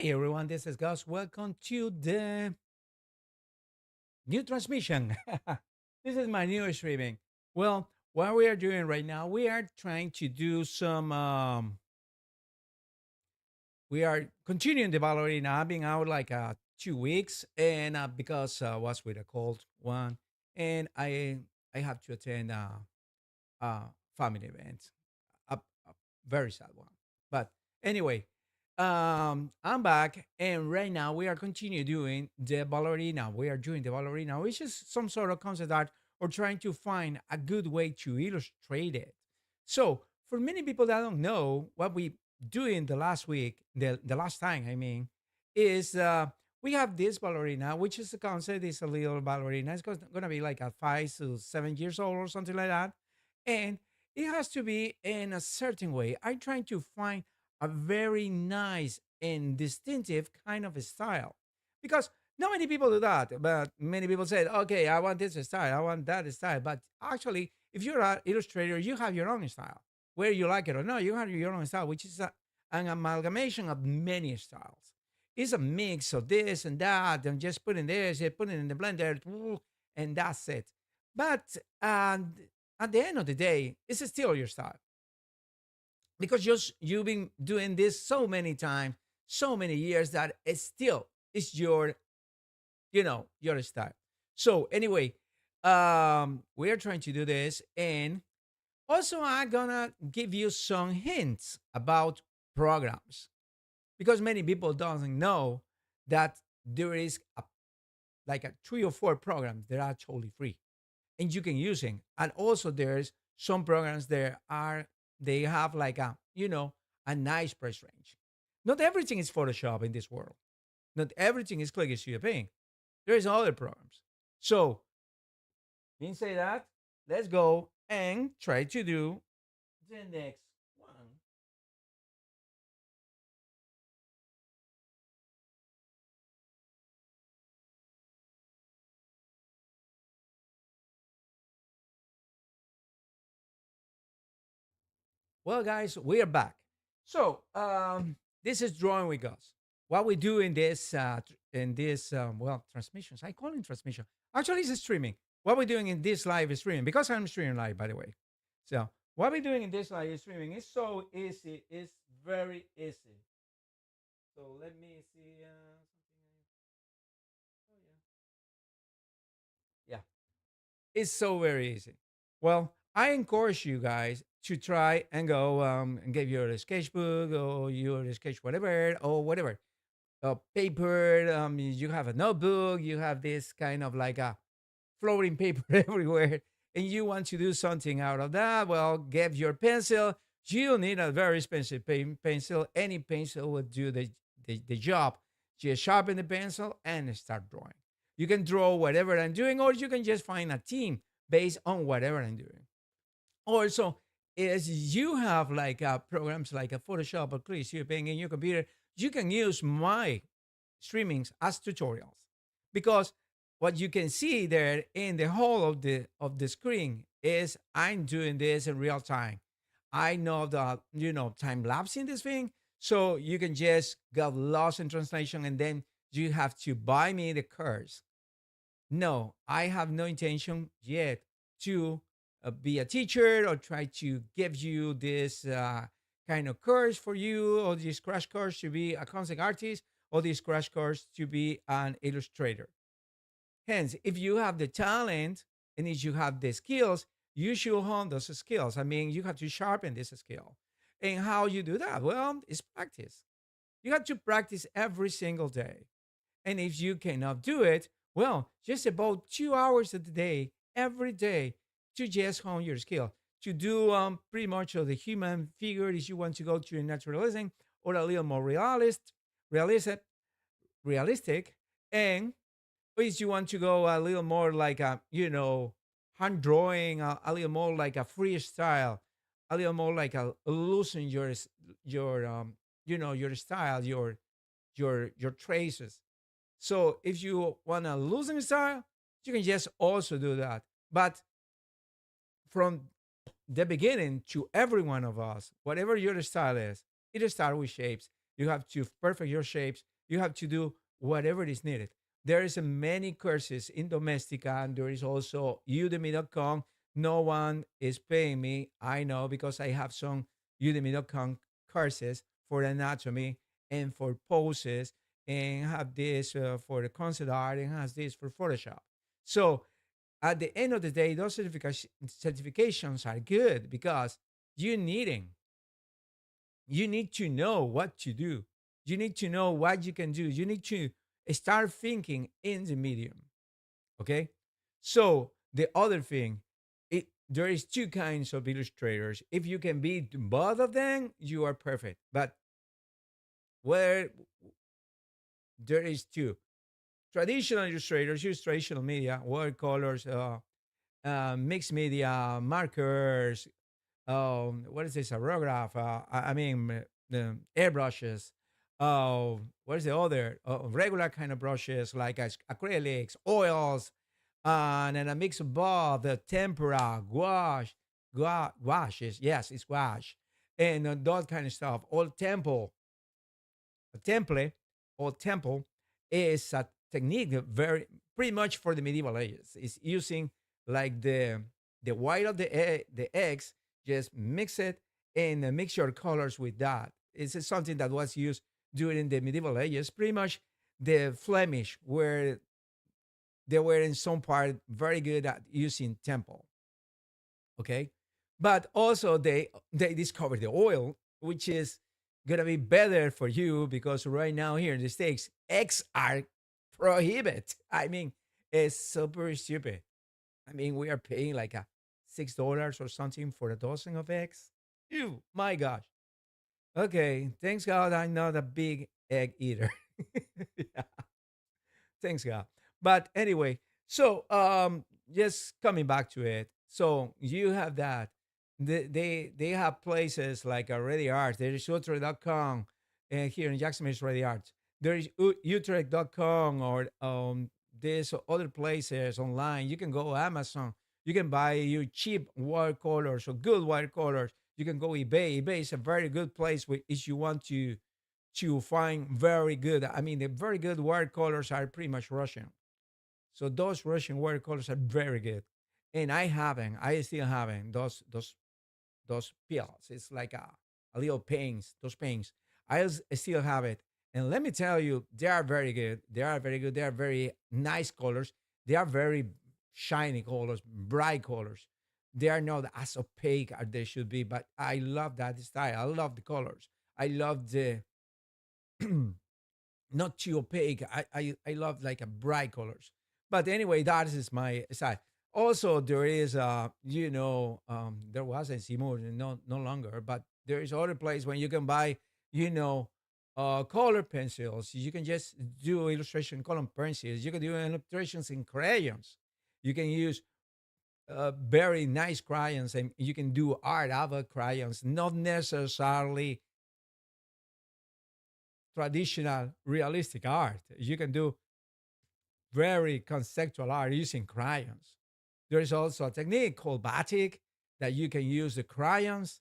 Hey everyone, this is Gus. Welcome to the new transmission. This is my new streaming. Well, what we are doing right now, we are trying to do some. We are continuing the ballerina. I've been out like 2 weeks, and because I was with a cold one, and I have to attend a family event, a very sad one. But anyway, I'm back, and right now we are continue doing the ballerina. We are doing the ballerina, which is some sort of concept art or trying to find a good way to illustrate it. So, for many people that don't know what we doing the last week, the last time, I mean, is we have this ballerina, which is the concept is a little ballerina. It's going to be like a 5 to 7 years old or something like that, and it has to be in a certain way. I'm trying to find a very nice and distinctive kind of a style because not many people do that, but many people say, okay, I want this style, I want that style. But actually, if you're an illustrator, you have your own style, whether you like it or not. You have your own style, which is an amalgamation of many styles. It's a mix of this and that, and just putting this, putting it in the blender, and that's it. But at the end of the day, it's still your style because you've been doing this so many times, so many years that it still is your style. So anyway, we are trying to do this, and also I'm gonna give you some hints about programs because many people doesn't know that there is like a 3 or 4 programs that are totally free and you can use it. And also there's some programs there are they have like a nice price range. Not everything is Photoshop in this world. Not everything is Click Studio Paint. There is other programs. So, mean say that, let's go and try to do the next one. Well, guys, we are back. So, this is drawing with us. What we do in this transmissions. I call it transmission. Actually, it's streaming. What we're doing in this live streaming because I'm streaming live, by the way. So, what we're doing in this live streaming is so easy. It's very easy. So let me see something. Oh yeah, yeah. It's so very easy. Well, I encourage you guys to try and go and get your sketchbook or your sketch whatever or whatever paper. You have a notebook. You have this kind of like a floating paper everywhere, and you want to do something out of that. Well, get your pencil. You don't need a very expensive pencil. Any pencil will do the job. Just sharpen the pencil and start drawing. You can draw whatever I'm doing, or you can just find a team based on whatever I'm doing. Also, as you have like programs like a Photoshop or Click Studio Paint in your computer, you can use my streamings as tutorials because what you can see there in the whole of the screen is I'm doing this in real time. I know that time lapse in this thing, so you can just get lost in translation and then you have to buy me the course. No, I have no intention yet to be a teacher or try to give you this kind of course for you or this crash course to be a concept artist or this crash course to be an illustrator. Hence, if you have the talent and if you have the skills, you should hone those skills. I mean, you have to sharpen this skill. And how you do that? Well, it's practice. You have to practice every single day. And if you cannot do it, well, just about 2 hours a day, every day, to just hone your skill. To do pretty much of the human figure if you want to go to a naturalism or a little more realistic, realistic. And if you want to go a little more like hand drawing, a little more like a freestyle, a little more like a loosen your style, your traces. So if you want a losing style, you can just also do that. But from the beginning to every one of us, whatever your style is, it starts with shapes. You have to perfect your shapes You have to do whatever is needed. There is many courses in Domestica, and there is also udemy.com. No one is paying me. I know because I have some udemy.com courses for anatomy and for poses, and have this for the concept art, and has this for Photoshop. So at the end of the day, those certifications are good because you needing you need to know what to do. You need to know what you can do. You need to start thinking in the medium. Okay. So the other thing, there is two kinds of illustrators. If you can be both of them, you are perfect. But where there is two traditional illustrators use traditional media, watercolors, mixed media, markers, what is this, aerograph, I mean, the airbrushes, what is the other, regular kind of brushes like acrylics, oils, and then a mix of both, the tempera, gouaches, yes, it's gouache, and that kind of stuff. All temple, a temple, or temple is a technique that very pretty much for the medieval ages. It's using like the white of the eggs, just mix it and mix your colors with that. It's something that was used during the medieval ages. Pretty much the Flemish were they were in some part very good at using temple. Okay, but also they discovered the oil, which is gonna be better for you because right now here in the states eggs are prohibited. I mean, it's super stupid. I mean, we are paying like a $6 or something for a dozen of eggs. Ew, my gosh. Okay, thanks God I'm not a big egg eater. Yeah, thanks God. But anyway, so just coming back to it. So you have that. They have places like Ready Arts. There is Utrecht.com, and here in Jacksonville is Ready Arts. There is Utrecht.com, or there's other places online. You can go Amazon. You can buy your cheap watercolors or good watercolors. You can go eBay. eBay is a very good place if you want to find very good. I mean, the very good watercolors are pretty much Russian. So those Russian watercolors are very good. And I still haven't those pills. It's like a little paints, those paints. Still have it. And let me tell you, they are very good. They are very good. They are very nice colors. They are very shiny colors, bright colors. They are not as opaque as they should be, but I love that style. I love the colors. I love the not too opaque. I love like a bright colors. But anyway, that is my side. Also, there is there was in Seymour, no longer, but there is other place when you can buy, you know, color pencils. You can just do illustration color pencils. You can do illustrations in crayons. You can use very nice crayons, and you can do art out of crayons, not necessarily traditional realistic art. You can do very conceptual art using crayons. There is also a technique called batik that you can use the crayons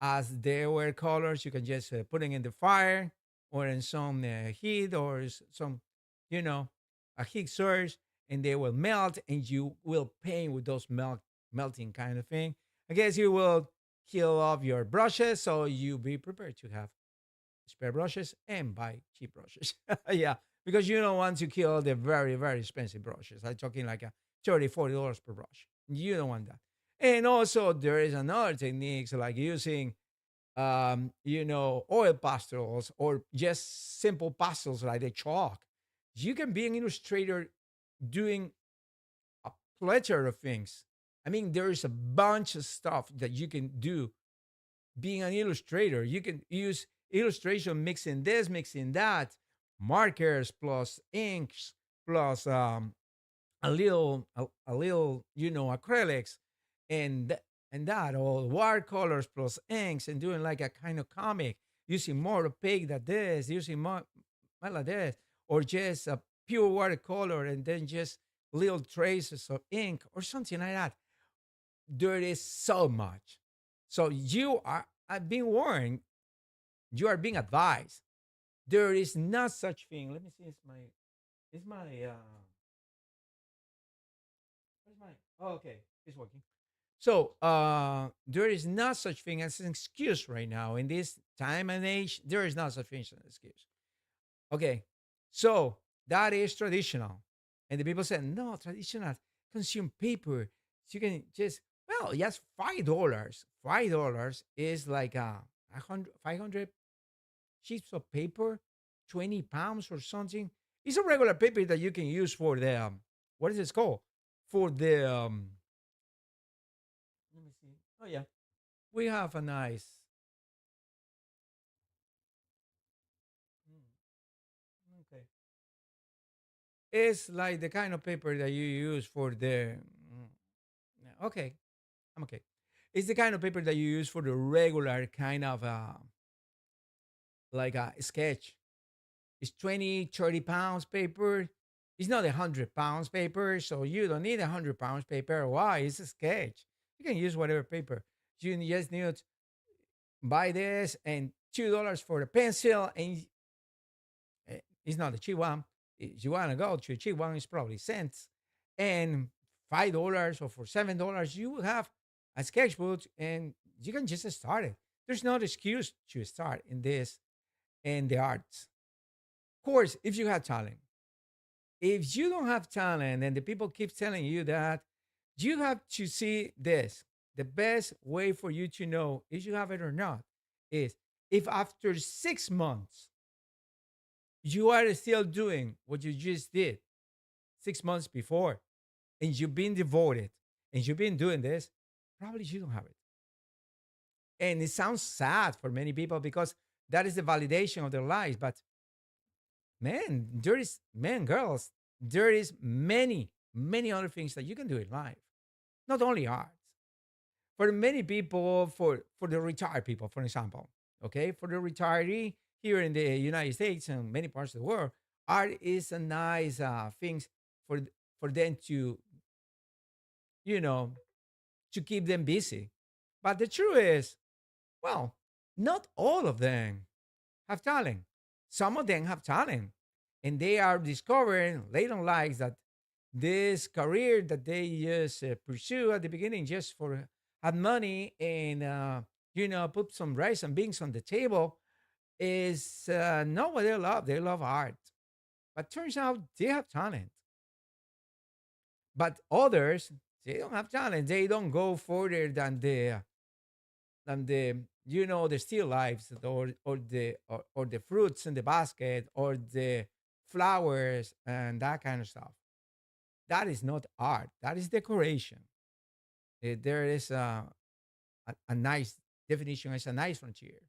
as they were colors. You can just put it in the fire or in some heat or some, you know, a heat source, and they will melt, and you will paint with those melting kind of thing. I guess you will kill off your brushes, so you be prepared to have spare brushes and buy cheap brushes. Yeah, because you don't want to kill the very, very expensive brushes. I'm talking like a $30, $40 per brush. You don't want that. And also, there is another techniques like using, oil pastels or just simple pastels like the chalk. You can be an illustrator doing a plethora of things. I mean, there is a bunch of stuff that you can do being an illustrator. You can use illustration mixing this, mixing that, markers plus inks plus a little, acrylics and and that, or watercolors plus inks, and doing like a kind of comic, using more opaque than this, using more like this, or just a pure watercolor and then just little traces of ink or something like that. There is so much. So I've been warned, you are being advised. There is not such thing. Let me see. It's my where's my oh, okay, it's working. So there is not such thing as an excuse right now in this time and age. There is not such thing as an excuse. Okay, so that is traditional, and the people said no, traditional consume paper. So you can just well, yes, $5. $5 is like 500 sheets of paper, 20 pounds or something. It's a regular paper that you can use for the what is it called? For the let me see. Oh yeah, we have a nice. Okay, it's like the kind of paper that you use for the. Yeah, okay, I'm okay. It's the kind of paper that you use for the regular kind of like a sketch. It's 20, 30 pounds paper. It's not 100 pounds paper, so you don't need 100 pounds paper. Why? It's a sketch. You can use whatever paper. You just need to buy this and $2 for the pencil, and it's not a cheap one. If you want to go to a cheap one, it's probably cents. And $5 or for $7, you will have a sketchbook and you can just start it. There's no excuse to start in this and the arts. Of course, if you have talent. If you don't have talent and the people keep telling you that, you have to see this. The best way for you to know if you have it or not is if after 6 months you are still doing what you just did 6 months before and you've been devoted and you've been doing this, probably you don't have it. And it sounds sad for many people because that is the validation of their lives. But man, there is men, girls, there is many, many other things that you can do in life, not only arts. For many people, for the retired people, for example, okay, for the retiree here in the United States and many parts of the world, art is a nice thing for for them to you know to keep them busy. But the truth is, well, not all of them have talent. Some of them have talent, and they are discovering later in life that this career that they just pursue at the beginning just for have money and put some rice and beans on the table is not what they love. They love art, but turns out they have talent. But others, they don't have talent. They don't go further than the still lives or the fruits in the basket or the flowers and that kind of stuff. That is not art. That is decoration. There is a nice definition. It's a nice frontier.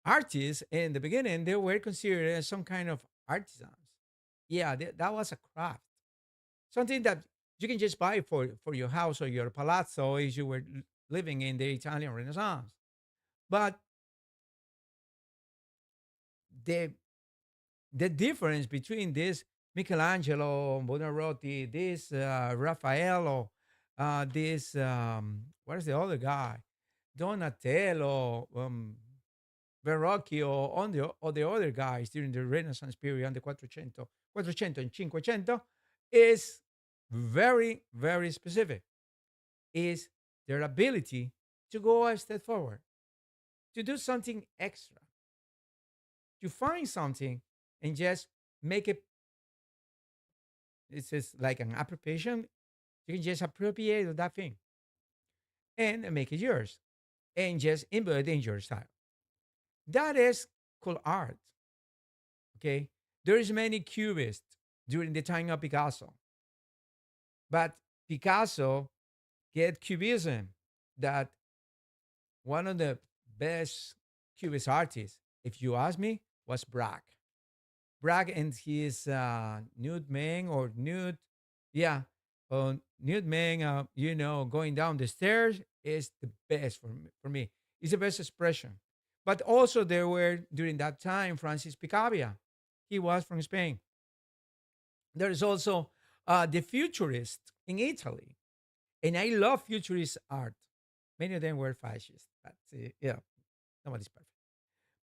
Artists in the beginning they were considered as some kind of artisans. Yeah, that was a craft, something that you can just buy for your house or your palazzo if you were living in the Italian Renaissance. But the the difference between this Michelangelo, Buonarroti, this Raffaello, this what is the other guy, Donatello, Verrocchio, on the or the other guys during the Renaissance period, on the Quattrocento and Cinquecento, is very very specific. Is their ability to go a step forward, to do something extra, to find something and just make it. It's just like an appropriation. You can just appropriate that thing and make it yours and just embed it in your style. That is called art. Okay. There is many cubists during the time of Picasso, but Picasso get cubism that one of the best cubist artists, if you ask me, was Braque. Bragg and his nude man or nude, yeah, nude man, going down the stairs is the best for me. It's the best expression. But also there were during that time Francis Picabia. He was from Spain. There is also the futurist in Italy, and I love futurist art. Many of them were fascist, but yeah, nobody's perfect.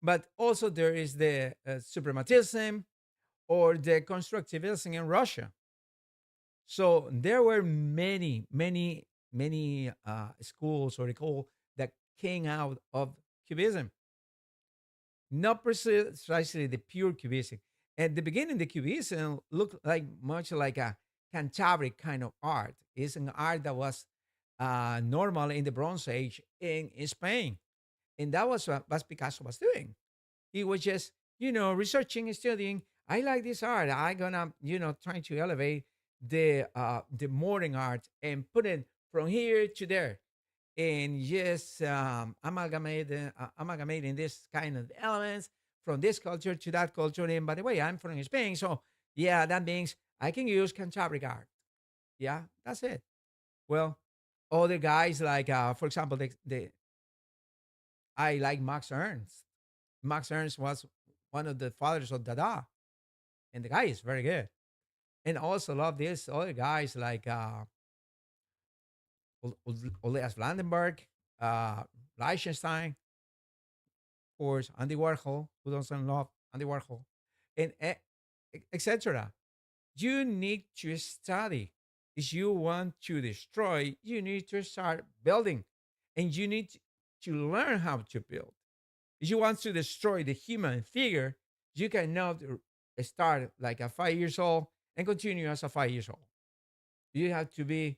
But also there is the suprematism or the constructivism in Russia. So there were many schools or recall that came out of Cubism, not precisely the pure Cubism. At the beginning, the Cubism looked like much like a Cantabric kind of art. It's an art that was normal in the Bronze Age in Spain, and that was what Picasso was doing. He was just, researching and studying. I like this art. I gonna, trying to elevate the modern art and put it from here to there, and just amalgamating this kind of elements from this culture to that culture. And by the way, I'm from Spain, so yeah, that means I can use Cantabric art. Yeah, that's it. Well, other guys like, for example, the I like Max Ernst. Max Ernst was one of the fathers of Dada, and the guy is very good. And also love these other guys like Oleas Blandenberg, uh, Liechtenstein, of course, Andy Warhol, who doesn't love Andy Warhol, and etc. You need to study. If you want to destroy, you need to start building, and you need to learn how to build. If you want to destroy the human figure, you cannot start like a 5 years old and continue as a 5 years old. You have to be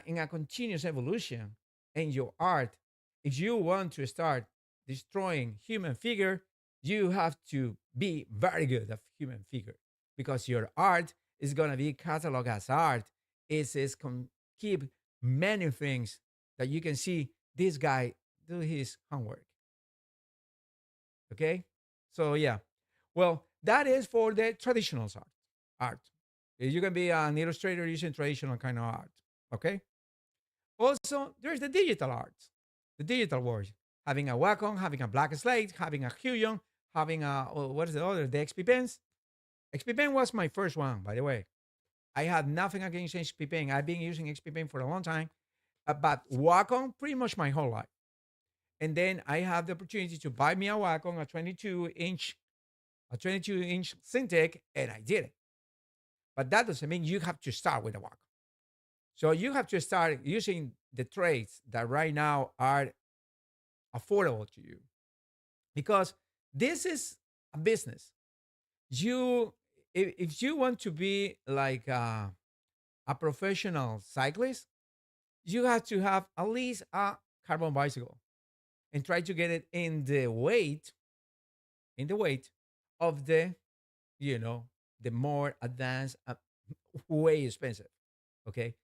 in a continuous evolution in your art. If you want to start destroying human figure, you have to be very good at human figure because your art is gonna be cataloged as art. Keep many things that you can see this guy do his homework. Okay, so yeah, well, that is for the traditional art. Art. You can be an illustrator using traditional kind of art. Okay. Also, there's the digital art, the digital world. Having a Wacom, having a black slate, having a Huion, having a, oh, what is the other? The XP Pens. XP Pen was my first one, by the way. I had nothing against XP Pen. I've been using XP Pen for a long time, but Wacom pretty much my whole life. And then I had the opportunity to buy me a Wacom, a 22-inch Syntec, and I did it. But that doesn't mean you have to start with a Wacom. So you have to start using the trades that right now are affordable to you because this is a business. You, if you want to be like a professional cyclist, you have to have at least a carbon bicycle and try to get it in the weight of you know, the more advanced, way expensive. Okay.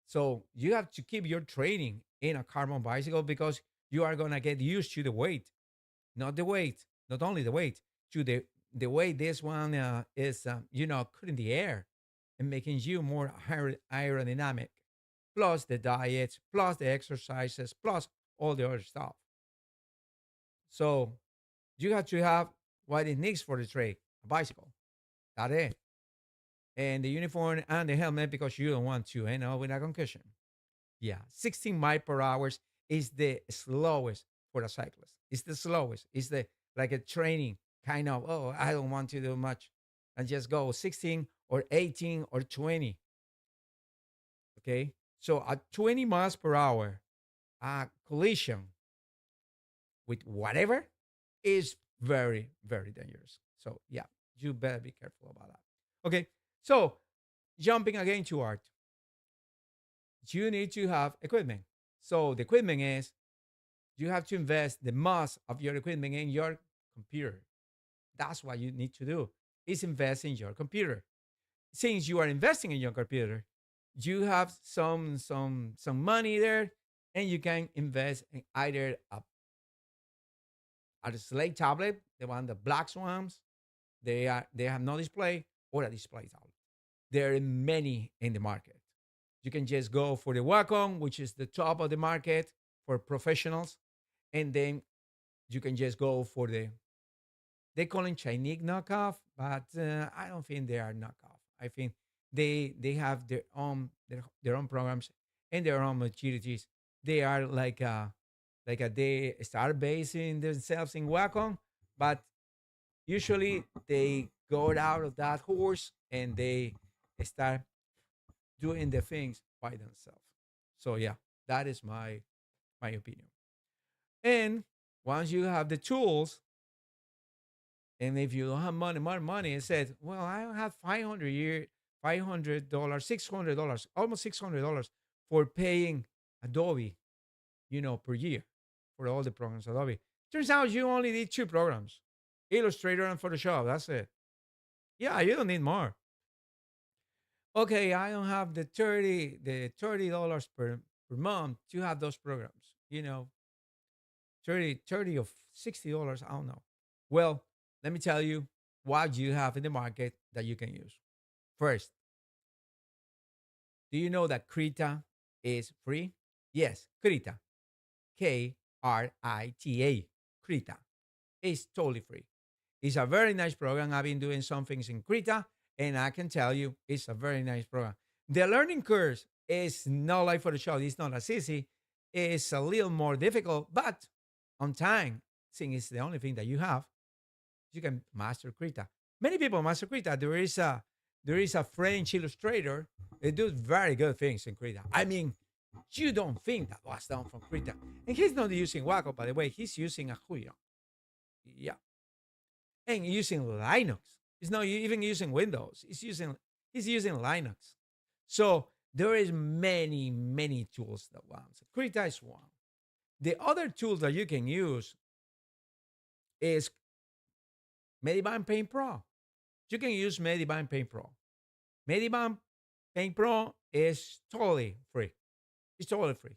So you have to keep your training in a carbon bicycle because you are gonna get used to the weight, not the weight, not only the weight, to the way this one is, put in the air and making you more aerodynamic. Plus the diet, plus the exercises, plus all the other stuff. So you have to have what it needs for the trade, a bicycle. That's it. And the uniform and the helmet because you don't want to end up with a concussion. Yeah, 16 miles per hour is the slowest for a cyclist. It's the slowest. It's the like a training kind of, oh, I don't want to do much and just go 16 or 18 or 20. Okay. So at 20 miles per hour, a collision with whatever is very, very dangerous. So yeah, you better be careful about that. Okay. So jumping again to art, you need to have equipment. So the equipment is you have to invest the most of your equipment in your computer. That's what you need to do is invest in your computer. Since you are investing in your computer, you have some money there, and you can invest in either a slate tablet, the one the black ones, they have no display, or a display tablet. There are many in the market. You can just go for the Wacom, which is the top of the market for professionals, and then you can just go for they call them Chinese knockoff, but I don't think they are knockoff. I think they have their own programs and their own maturities. They are like Like they start basing themselves in Wacom, but usually they go out of that horse and they start doing the things by themselves. So yeah, that is my opinion. And once you have the tools, and if you don't have more money, it says, well, I don't have 500 dollars, $600, almost $600 for paying Adobe, per year for all the programs Adobe. Turns out you only need two programs, Illustrator and Photoshop. That's it. Yeah, you don't need more. Okay, I don't have the $30 per month to have those programs. 30 or $60. I don't know. Well, let me tell you what you have in the market that you can use. First, do you know that Krita is free? Yes, Krita. Krita. Krita is totally free. It's a very nice program. I've been doing some things in Krita, and I can tell you it's a very nice program. The learning curve is not like Photoshop. It's not as easy. It's a little more difficult, but on time, since it's the only thing that you have, you can master Krita. Many people master Krita. There is a French illustrator that does very good things in Krita. I mean, you don't think that was done from Krita. And he's not using Wacom, by the way. He's using a Huion. Yeah. And using Linux. He's not even using Windows. He's using Linux. So there is many, many tools that one. So Krita is one. The other tool that you can use is Mediband Paint Pro. You can use Mediband Paint Pro. Mediband Paint Pro is totally free. It's totally free.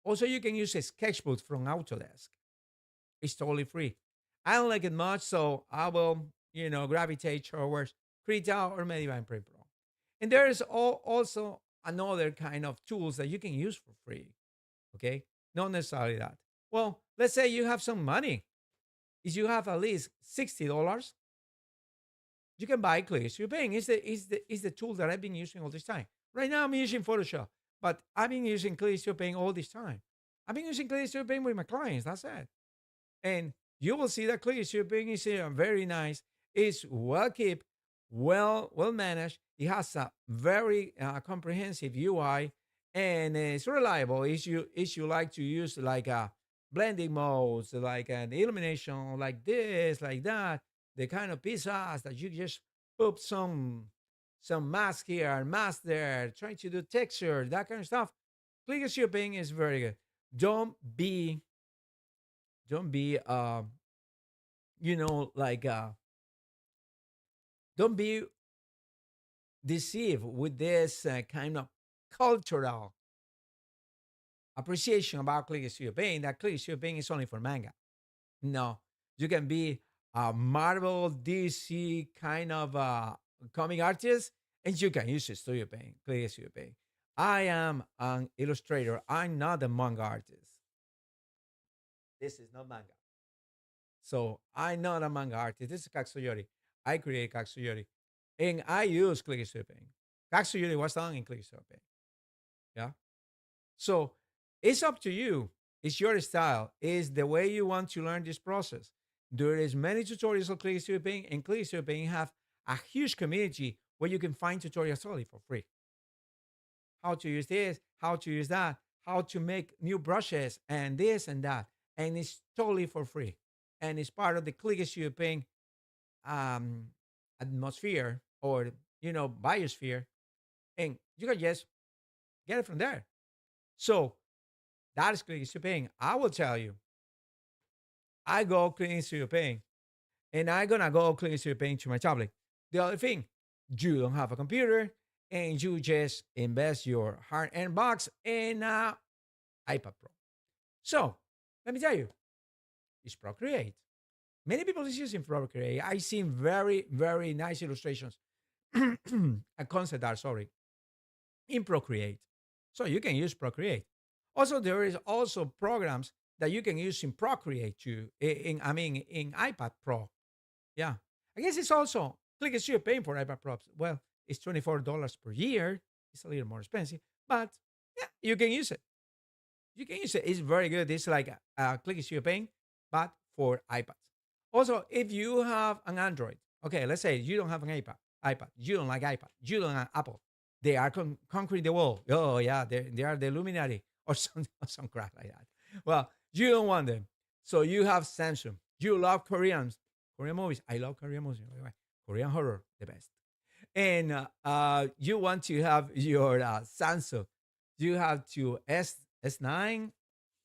Also, you can use a sketchbook from Autodesk. It's totally free. I don't like it much, so I will, gravitate towards Krita or Mediband Paint Pro. And there is also another kind of tools that you can use for free. Okay, not necessarily that. Well, let's say you have some money. If you have at least $60, you can buy Click. You're paying. Is the tool that I've been using all this time. Right now, I'm using Photoshop, but I've been using Click paying all this time. I've been using Click paying with my clients. That's it. And you will see that Click paying is very nice. It's well kept, well managed. It has a very comprehensive UI, and it's reliable. If you like to use like a blending modes, like an illumination, like this, like that, the kind of pieces that you just put some mask here and mask there, trying to do texture, that kind of stuff. Click shipping is very good. Don't be like don't be deceived with this kind of cultural appreciation about Click shipping. That Click shipping is only for manga. No, you can be a Marvel, DC kind of comic artist, and you can use Studio Paint, Click Studio Paint. I am an illustrator. I'm not a manga artist. This is not manga. So I'm not a manga artist. This is Katsuyori. I create Katsuyori. And I use Click Studio Paint. Katsuyori was done in Click Studio Paint. Yeah. So it's up to you. It's your style. It's the way you want to learn this process. There is many tutorials on Click Studio Paint, and Click Studio Paint have a huge community where you can find tutorials totally for free. How to use this, how to use that, how to make new brushes, and this and that. And it's totally for free. And it's part of the Click Studio Paint um, atmosphere or, biosphere. And you can just get it from there. So that is Click Studio Paint. I will tell you, I go Click Studio Paint, and I'm gonna go Click Studio Paint to my tablet. The other thing, you don't have a computer, and you just invest your hard-earned bucks in iPad Pro. So let me tell you, it's Procreate. Many people is using Procreate. I've seen very, very nice illustrations, a concept art, sorry, in Procreate. So you can use Procreate. Also, there is also programs that you can use in Procreate too. In iPad Pro. Yeah. I guess it's also Click Studio Paint for iPad Pro. Well, it's $24 per year. It's a little more expensive, but yeah, you can use it. You can use it. It's very good. It's like Click Studio Paint, but for iPads. Also, if you have an Android, okay, let's say you don't have an iPad, you don't like iPad, you don't have Apple, they are conquering the world. Oh yeah, they are the Illuminati or some crap like that. Well, you don't want them, so you have Samsung. You love Korean movies. I love Korean movies. By the way. Korean horror, the best. And you want to have your Samsung. You have to S9.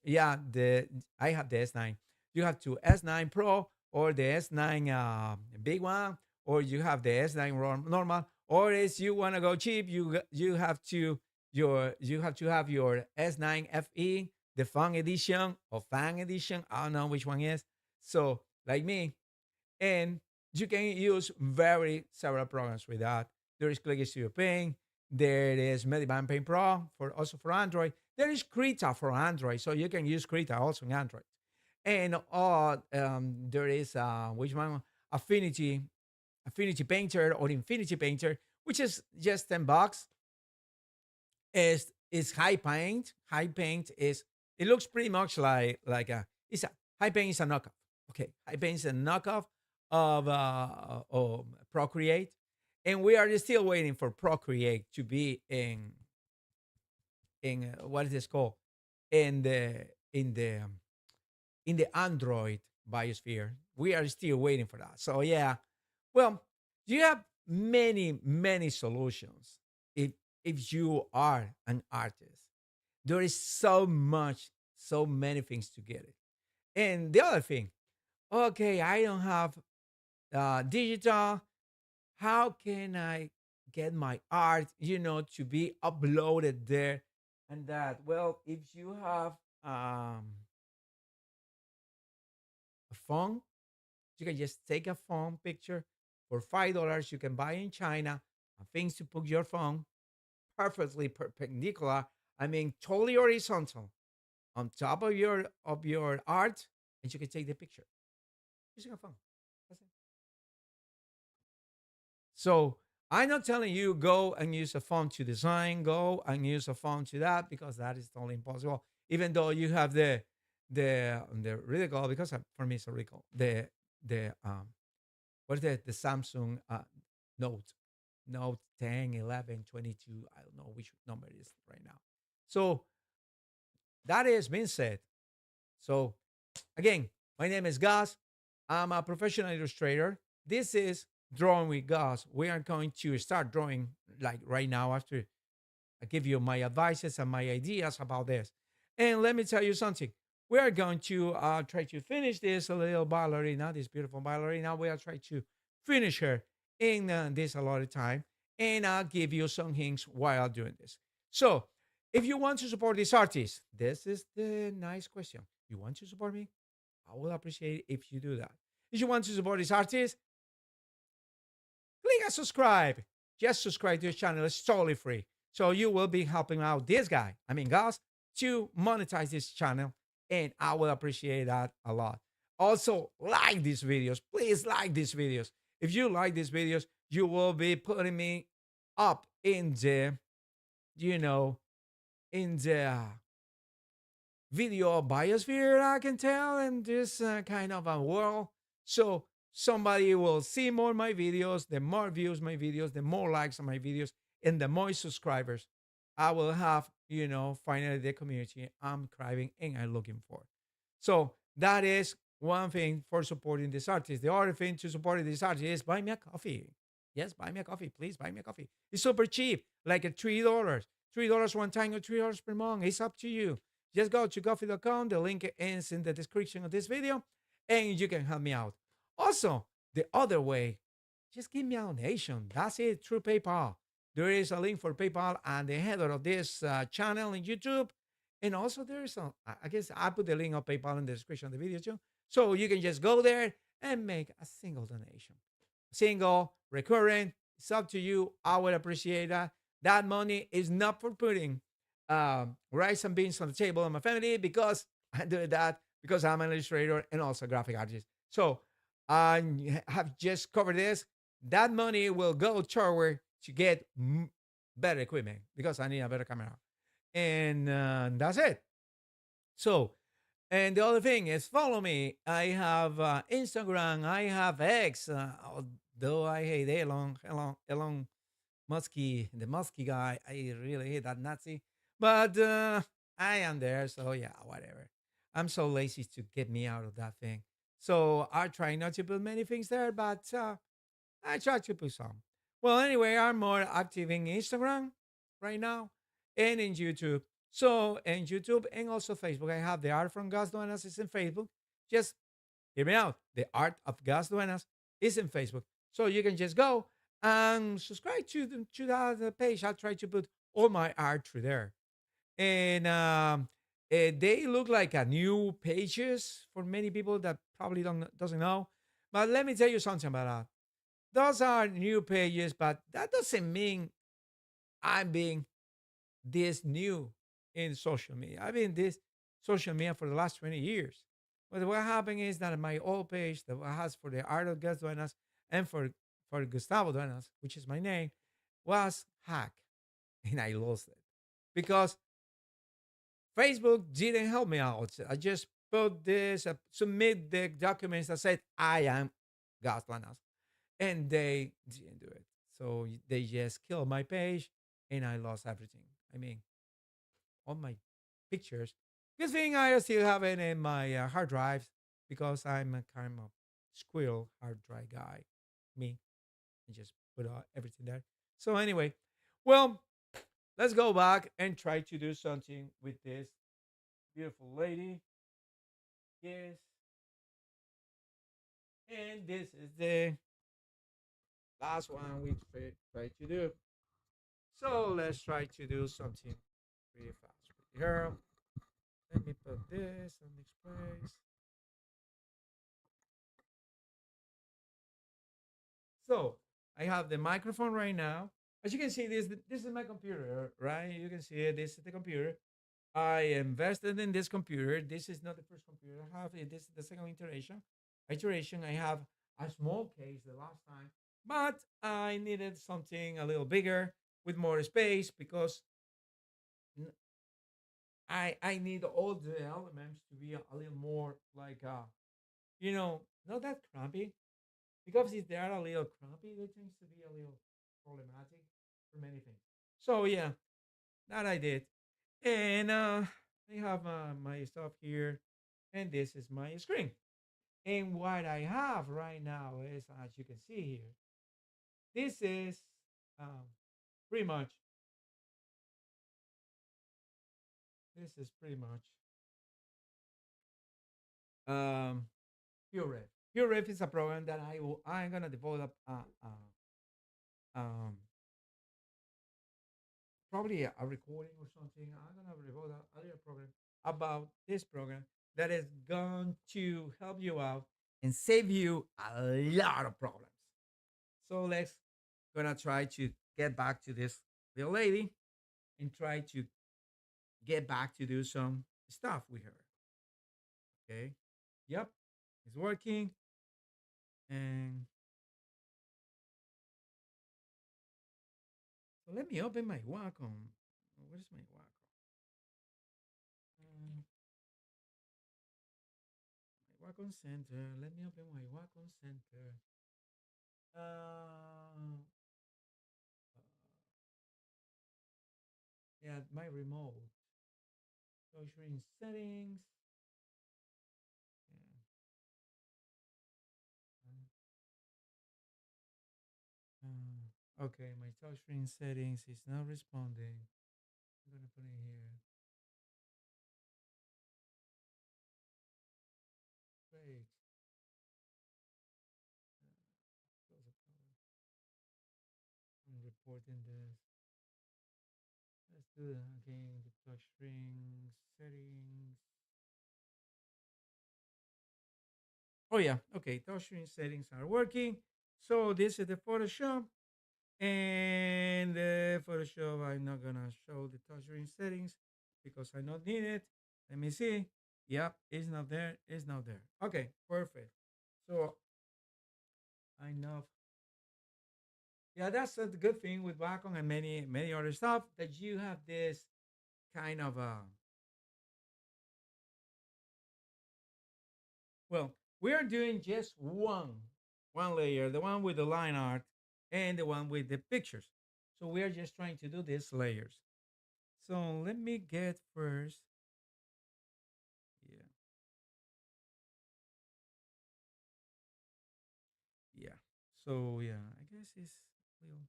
Yeah, the I have the S9. You have to S9 Pro or the S9 big one, or you have the S9 normal. Or if you want to go cheap, you have to you have to have your S9 FE, the Fun Edition or Fan Edition. I don't know which one is. So like me, and you can use very several programs with that. There is Click Studio Paint. There is Mediband Paint Pro for also for Android. There is Krita for Android, so you can use Krita also in Android. And there is which one? Affinity, Affinity Painter or Infinity Painter, which is just $10. Is High Paint. High Paint is it looks pretty much like a it's a High Paint is a knockoff. Okay, High Paint is a knockoff of Procreate, and we are still waiting for Procreate to be in what is this called in the in the in the Android biosphere. We are still waiting for that. So yeah, well, you have many solutions if if you are an artist. There is so many things to get it. And the other thing, okay, I don't have digital. How can I get my art, to be uploaded there and that? Well, if you have a phone, you can just take a phone picture for $5. You can buy in China things to put your phone perfectly perpendicular. I mean, totally horizontal on top of your art, and you can take the picture using a phone. That's it. So I'm not telling you go and use a phone to design, go and use a phone to that because that is totally impossible. Even though you have the ridicle because for me it's a ridicle the what is the Samsung Note Note 10, 11, 22. I don't know which number it is right now. So that is being said. So again, my name is Gus. I'm a professional illustrator. This is Drawing with Gus. We are going to start drawing like right now after I give you my advices and my ideas about this. And let me tell you something. We are going to try to finish this little ballerina, this beautiful ballerina. We are trying to finish her in this allotted time. And I'll give you some hints while doing this. So, if you want to support this artist, this is the nice question. You want to support me? I will appreciate it if you do that. If you want to support this artist, click and subscribe. Just subscribe to this channel. It's totally free. So you will be helping out this guy, I mean, Gus, to monetize this channel. And I will appreciate that a lot. Also, like these videos. Please like these videos. If you like these videos, you will be putting me up in the, you know, in the video biosphere, I can tell, in this kind of a world. So somebody will see more my videos, the more views my videos, the more likes on my videos, and the more subscribers I will have, finally the community I'm craving and I'm looking for. So that is one thing for supporting this artist. The other thing to support this artist is buy me a coffee. Yes, buy me a coffee. Please buy me a coffee. It's super cheap, like at $3. $3 one time or $3 per month. It's up to you. Just go to coffee.com. The link is in the description of this video, and you can help me out. Also, the other way, just give me a donation. That's it, through PayPal. There is a link for PayPal and the header of this channel in YouTube. And also, there is I guess I put the link of PayPal in the description of the video too. So you can just go there and make a single donation. Single, recurring, it's up to you. I would appreciate that. That money is not for putting rice and beans on the table in my family because I do that because I'm an illustrator and also a graphic artist. So I have just covered this. That money will go toward to get better equipment because I need a better camera. And that's it. So, and the other thing is follow me. I have Instagram. I have X. Although I hate Elon Muskie, the Muskie guy. I really hate that Nazi. But I am there. So, yeah, whatever. I'm so lazy to get me out of that thing. So I try not to put many things there, but I try to put some. Well, anyway, I'm more active in Instagram right now and in YouTube. So, in YouTube and also Facebook, I have the art from Gus Duenas is in Facebook. Just hear me out. The art of Gus Duenas is in Facebook. So you can just go and subscribe to that page. I'll try to put all my art through there. And they look like a new pages for many people that probably doesn't know. But let me tell you something about that. Those are new pages, but that doesn't mean I'm being this new in social media. I've been this social media for the last 20 years. But what happened is that my old page that has for the art of Gus Duenas and for Gustavo Duenas, which is my name, was hacked and I lost it because Facebook didn't help me out. I just put this, submit the documents that said I am Gus Duenas and they didn't do it. So they just killed my page, and I lost everything. I mean, all my pictures. Good thing I still have it in my hard drives because I'm a kind of squirrel hard drive guy. Me, and just put everything there. So anyway, well, let's go back and try to do something with this beautiful lady. Yes, and this is the last one we try to do. So let's try to do something pretty fast with her. Let me put this on this place. So I have the microphone right now. As you can see, this is my computer, right? You can see it. This is the computer. I invested in this computer. This is not the first computer I have. This is the second iteration. I have a small case the last time, but I needed something a little bigger with more space because I need all the elements to be a little more like not that crampy. Because if they are a little crampy, they tends to be a little problematic for many things. So yeah, that I did. And I have my stuff here, and this is my screen. And what I have right now is, as you can see here, this is um, pretty much, this is pretty much um, PureRef. PureRef is a program that I'm gonna develop um, probably a recording or something. I'm gonna develop a little program about this program that is going to help you out and save you a lot of problems. So let's gonna try to get back to this little lady and try to get back to do some stuff with her. Okay. Yep. It's working. And so let me open my Wacom. Where's my Wacom? Uh, my Wacom Center. Let me open my Wacom Center. Yeah, my remote. Touchscreen settings. Yeah. Okay, my touchscreen settings is not responding. I'm gonna put it here. Great. Close the power. I'm reporting this. Let's do that again. The touchscreen settings. Oh yeah. Okay, touchscreen settings are working. So this is the Photoshop. And Photoshop, I'm not gonna show the touchscreen settings because I don't need it. Let me see. Yep, it's not there. It's not there. Okay, perfect. So I know. Yeah, that's a good thing with Wacom and many other stuff that you have this kind of Well, we are doing just one layer, the one with the line art and the one with the pictures. So we are just trying to do these layers. So let me get first. Yeah, yeah. So yeah, I guess it's little.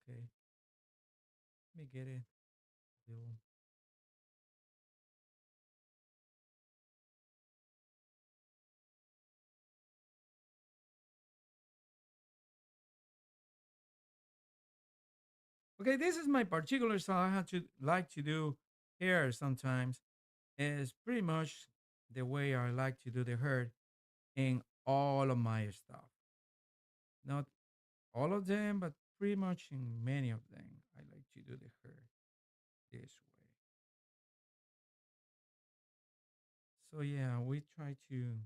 Okay. Let me get it. Little. Okay, this is my particular style. I have to like to do hair sometimes. It's pretty much the way I like to do the hair in all of my stuff. Not all of them, but pretty much in many of them. I like to do the hair this way. So yeah, we try to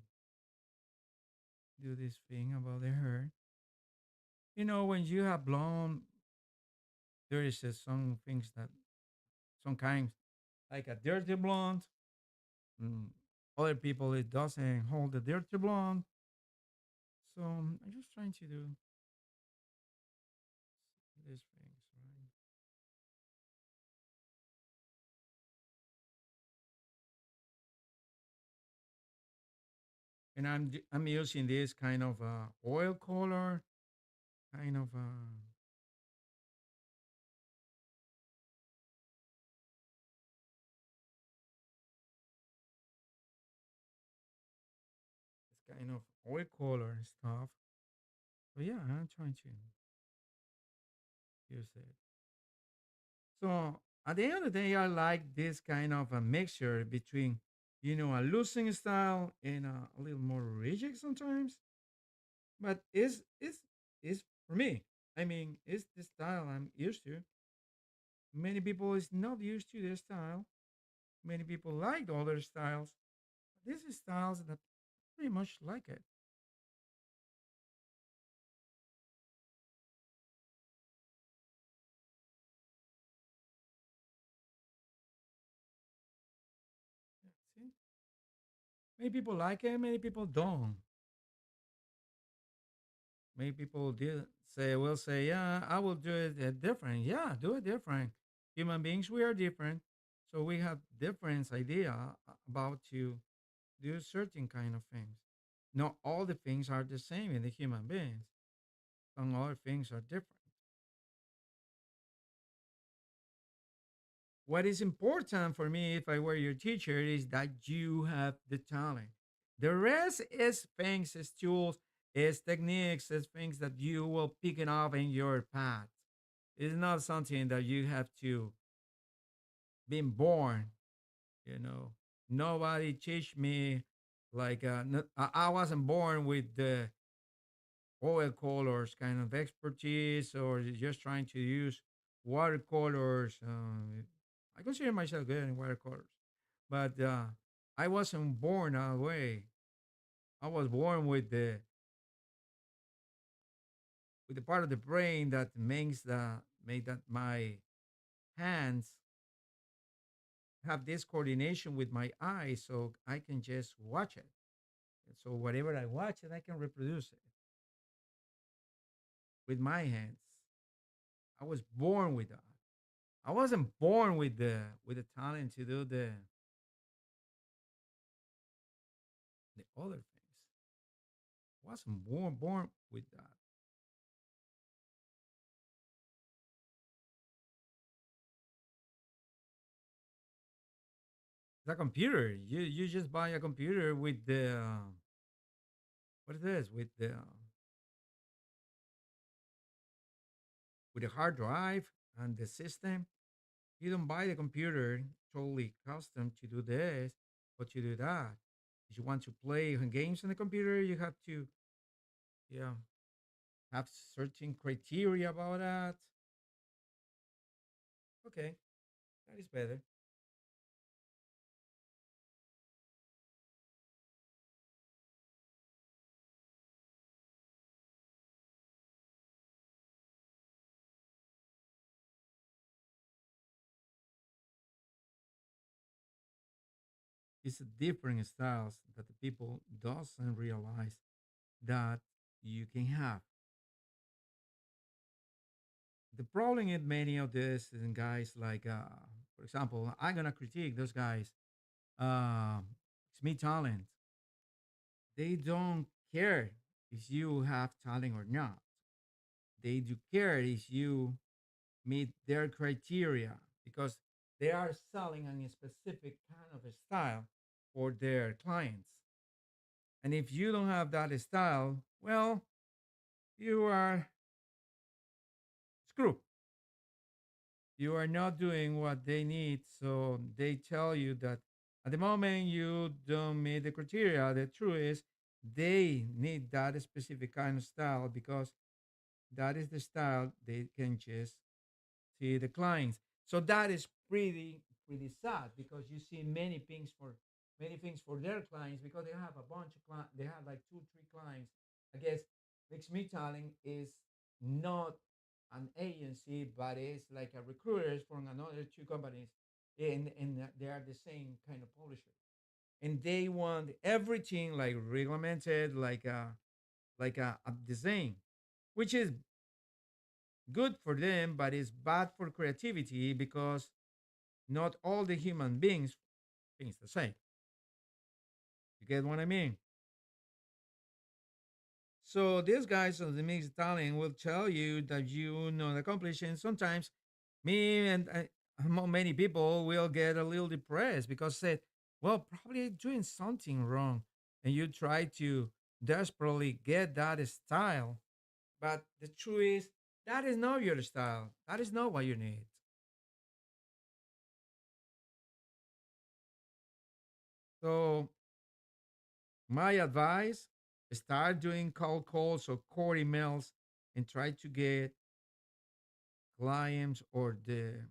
do this thing about the hair. You know, when you have blonde, there is some things that sometimes like a dirty blonde. Mm, other people it doesn't hold the dirty blonde. So I'm just trying to do these things, right? And I'm using this kind of oil color, kind of this kind of oil color and stuff. So yeah, I'm trying to use it. So at the end of the day, I like this kind of a mixture between, a loosening style and a little more rigid sometimes. But it's for me. I mean, it's the style I'm used to. Many people is not used to this style. Many people like other styles. This is styles that pretty much like it. Yeah, see, many people like it. Many people don't. Many people did say will say, yeah, I will do it different. Yeah, do it different. Human beings, we are different, so we have different idea about to do certain kind of things. Not all the things are the same in the human beings. Some other things are different. What is important for me, if I were your teacher, is that you have the talent. The rest is things, is tools, is techniques, is things that you will pick it up in your path. It's not something that you have to be born. You know, nobody teach me like I wasn't born with the oil colors kind of expertise or just trying to use watercolors. I consider myself good in watercolors, but I wasn't born that way. I was born with the part of the brain that makes the make that my hands have this coordination with my eyes, so I can just watch it. And so whatever I watch it, I can reproduce it with my hands. I was born with that. I wasn't born with the talent to do the other things. I wasn't born with that. It's a computer. You just buy a computer with the what it is with the hard drive and the system. You don't buy the computer totally custom to do this or to do that. If you want to play games on the computer, you have to, yeah, have certain criteria about that. Okay, that is better. It's a different styles that the people doesn't realize that you can have. The problem in many of this and guys like for example, I'm gonna critique those guys. It's me talent. They don't care if you have talent or not. They do care if you meet their criteria because they are selling a specific kind of a style for their clients. And if you don't have that style, well, you are screwed. You are not doing what they need. So they tell you that at the moment you don't meet the criteria. The truth is, they need that specific kind of style because that is the style they can just see the clients. So that is pretty sad because you see many things for their clients because they have a bunch of clients. They have like two, three clients. I guess Mix Me Talent is not an agency, but it's like a recruiters from another two companies, and they are the same kind of publisher, and they want everything like regulated, like a design, which is good for them, but it's bad for creativity because not all the human beings think the same. You get what I mean? So these guys of the mixed talent will tell you that you not accomplish, and sometimes me and among many people will get a little depressed because said, well, probably doing something wrong, and you try to desperately get that style, but the truth is that is not your style. That is not what you need. So my advice: start doing cold calls or cold emails and try to get clients or the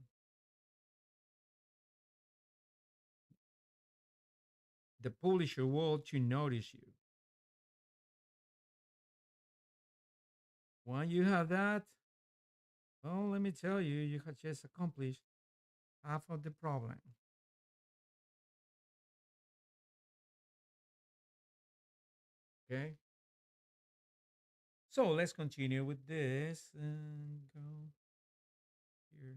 publisher world to notice you. Once you have that, well, let me tell you, you have just accomplished half of the problem. Okay. So let's continue with this and go here.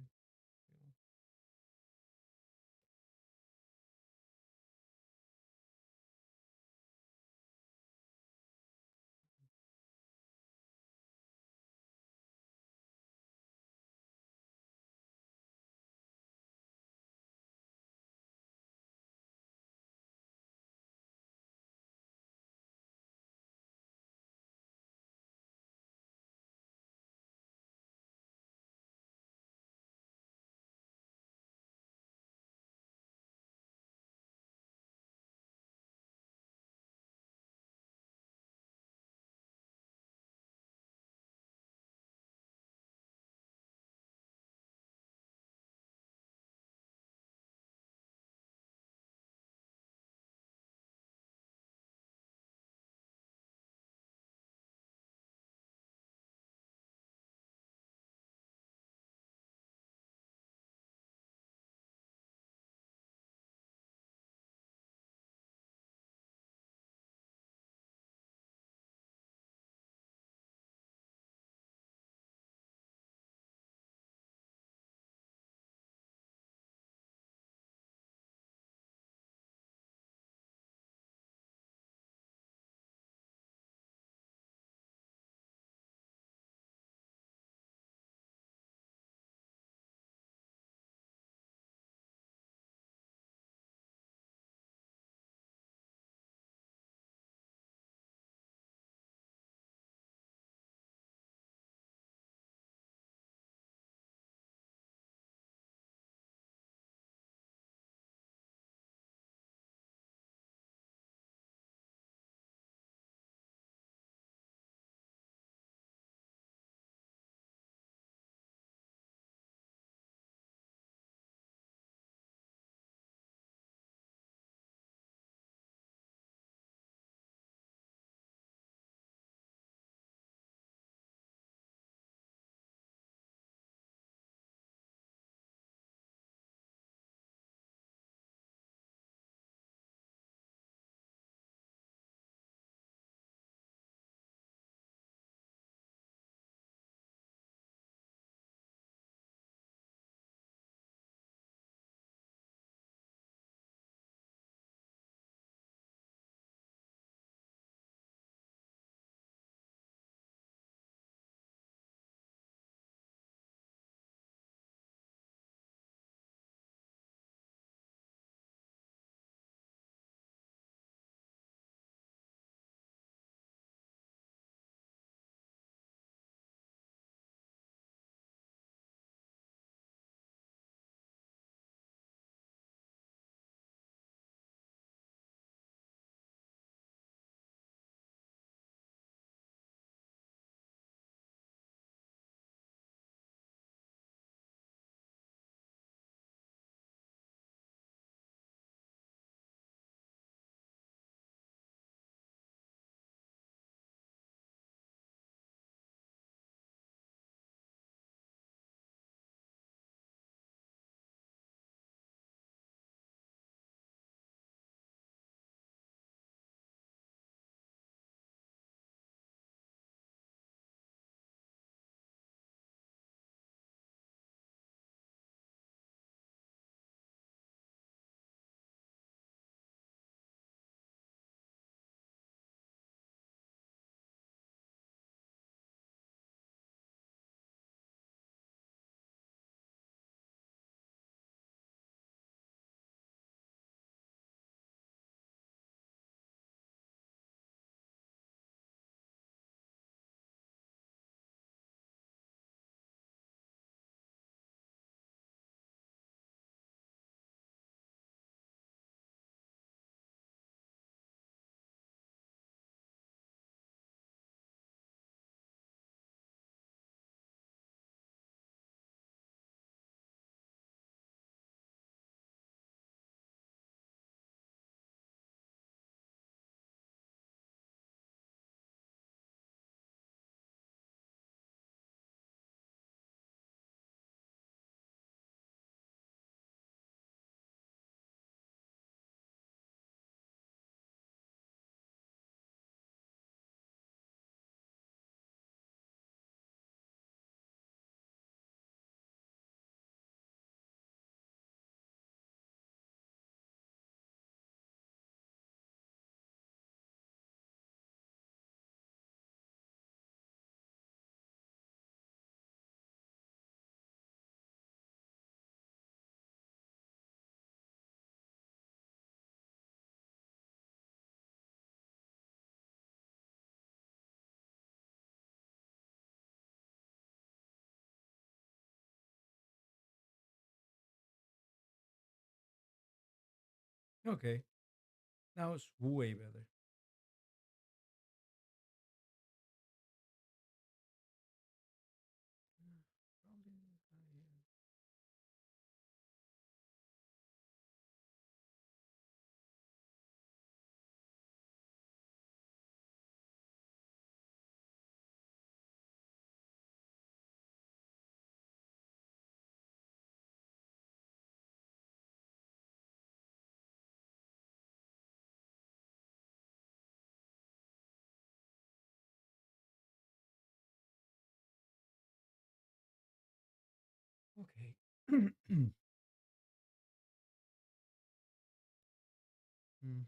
Okay. Now it's way better. Okay. Mm.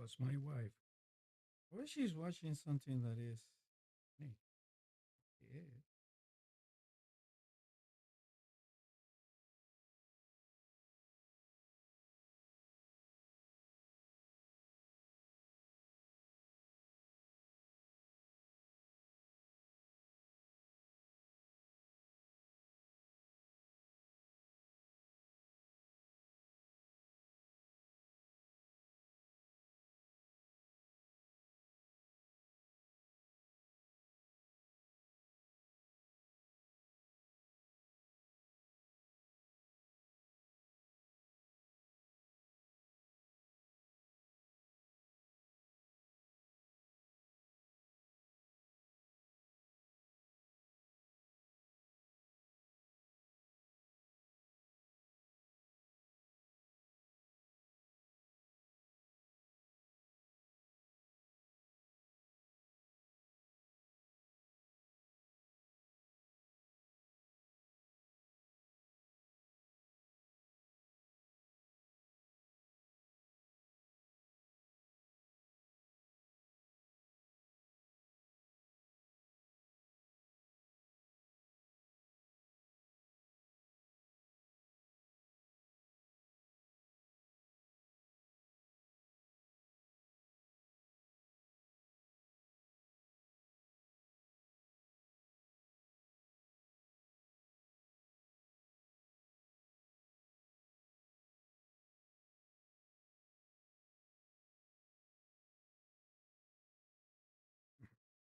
was my wife. Well, she's watching something that is. Hey, yeah.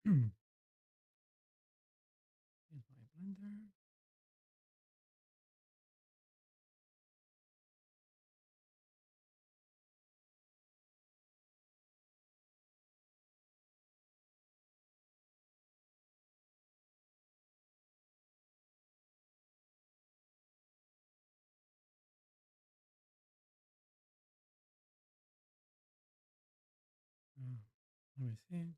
In my blender. Uh, Let me see.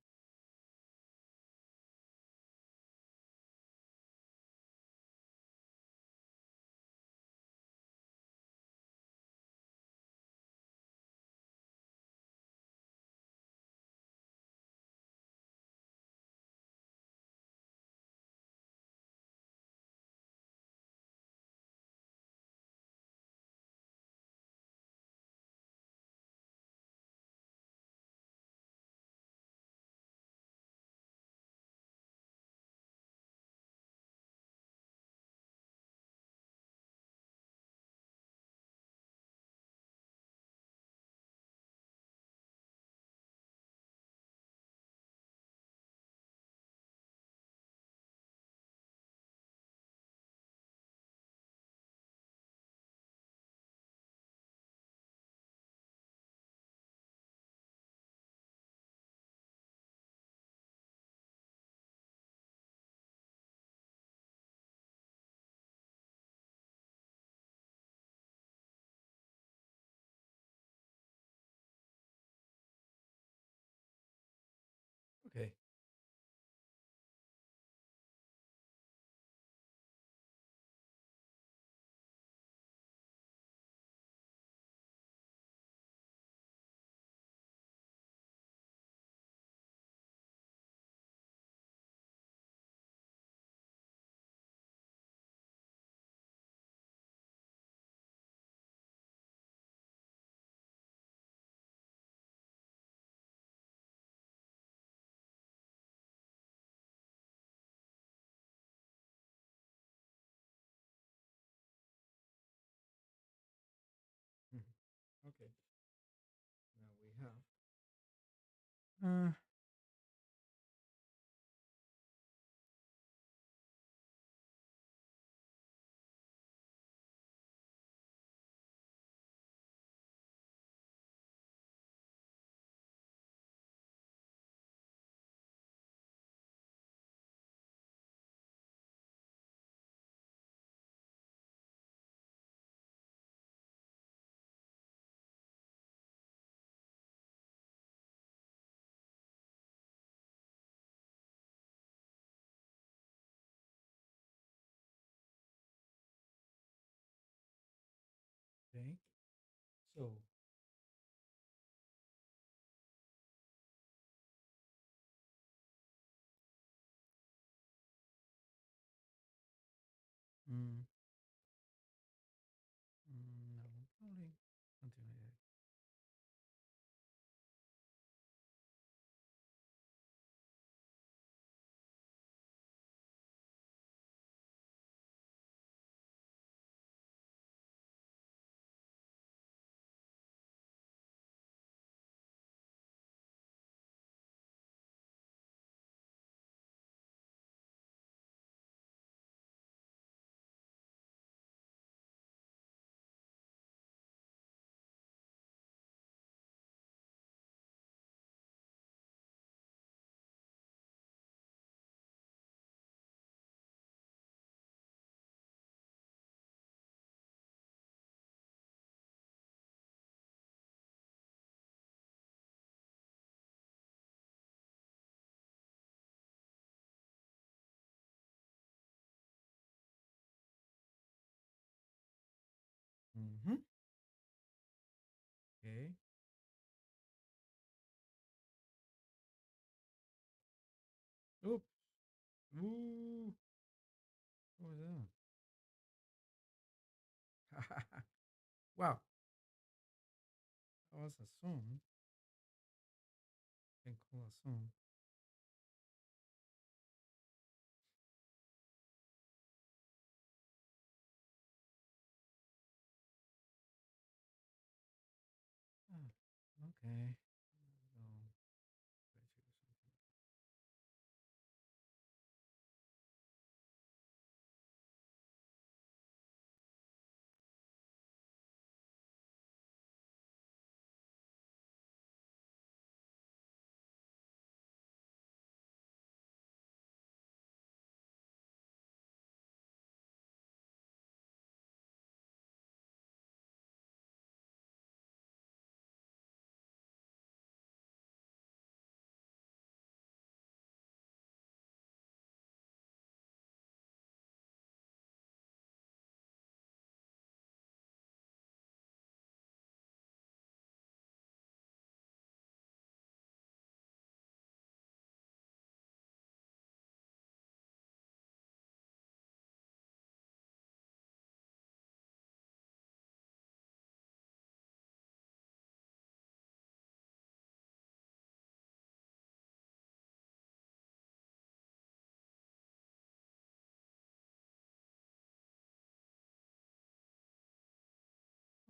Okay. Mhm. Okay. Now we have. Okay. So Mm, no, probably something like that. Mm-hmm. Okay. Oops. Ooh. What was that? Wow. That was a song. Can call a song. Ah, okay. Um, try to do something.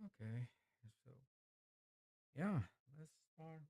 Okay. So yeah, let's start.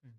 Mm.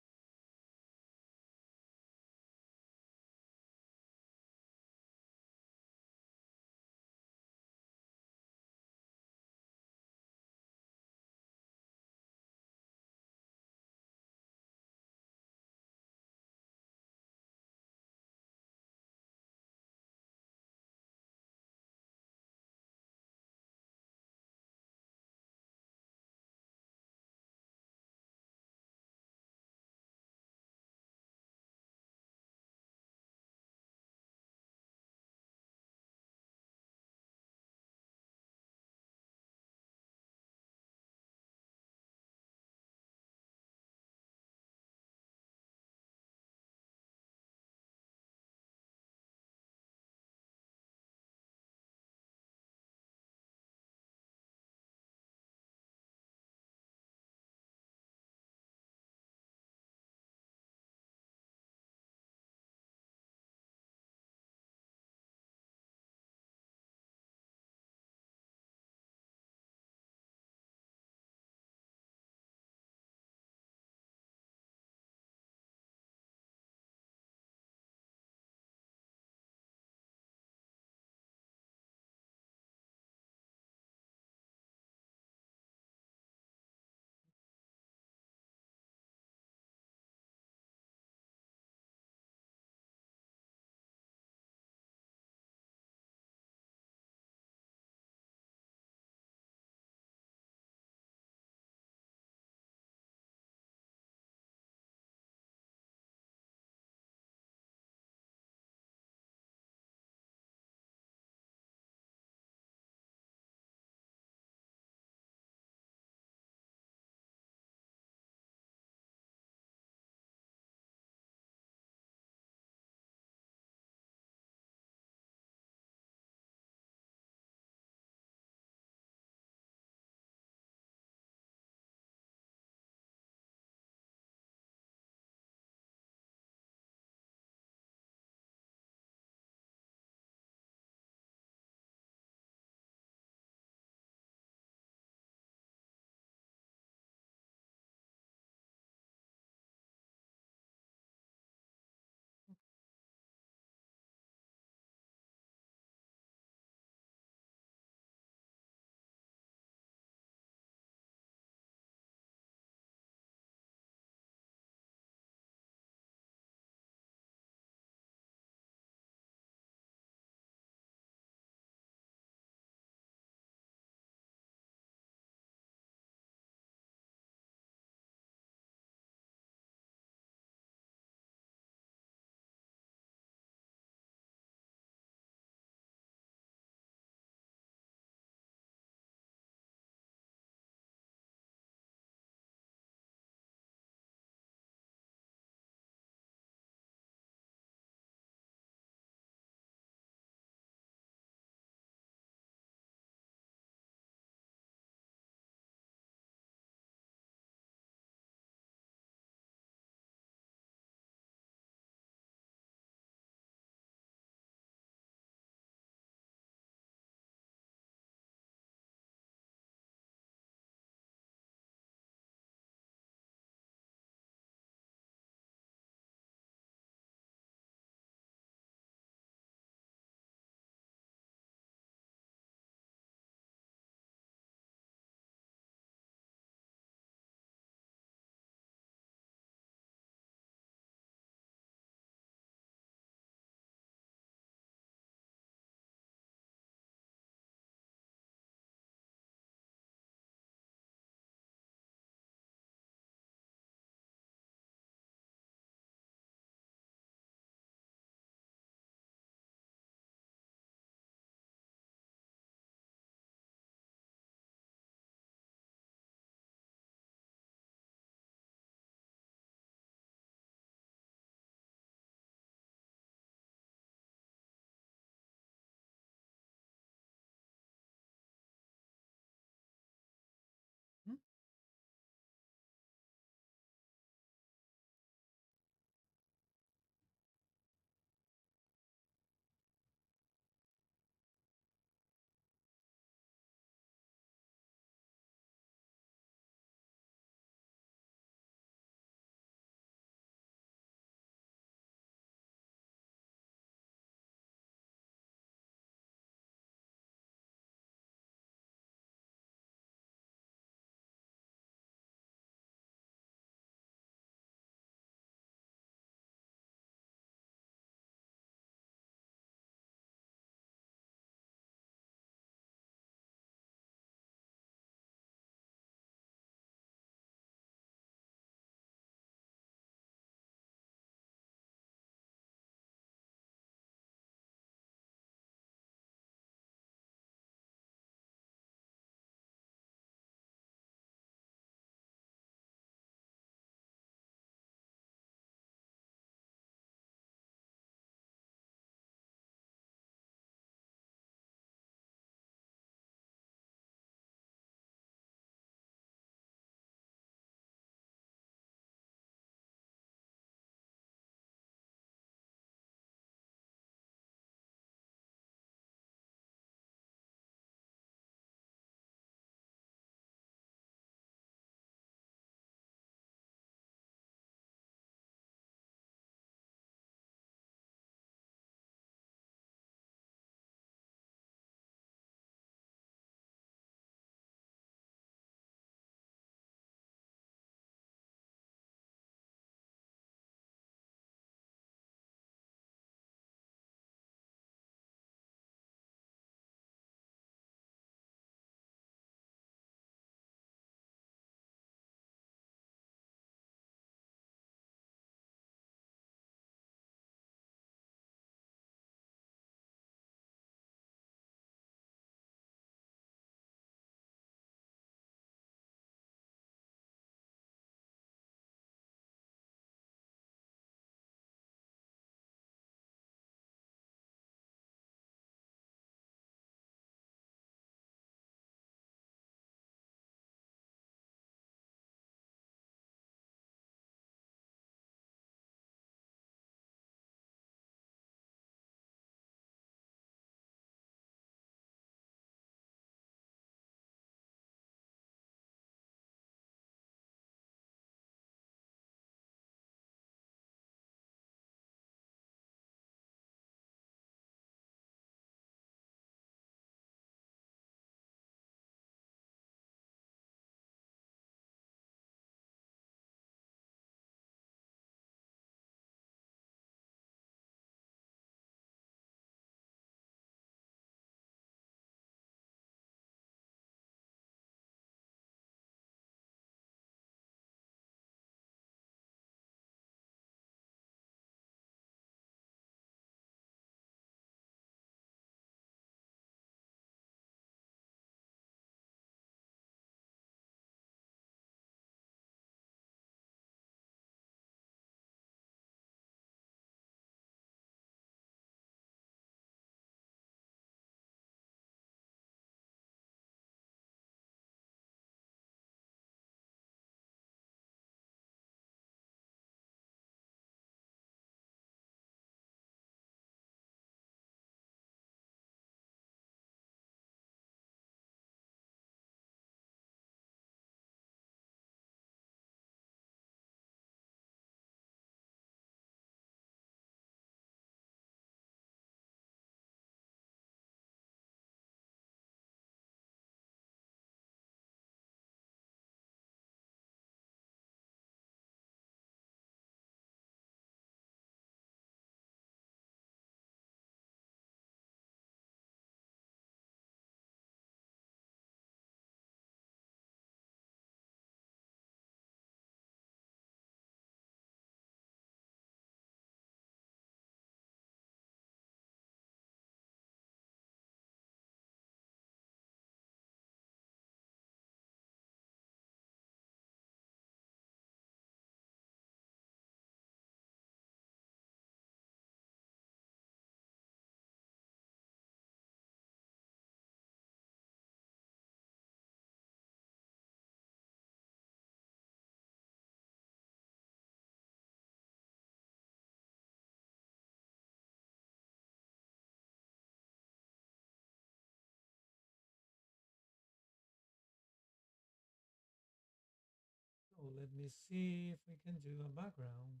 let me see if we can do a background.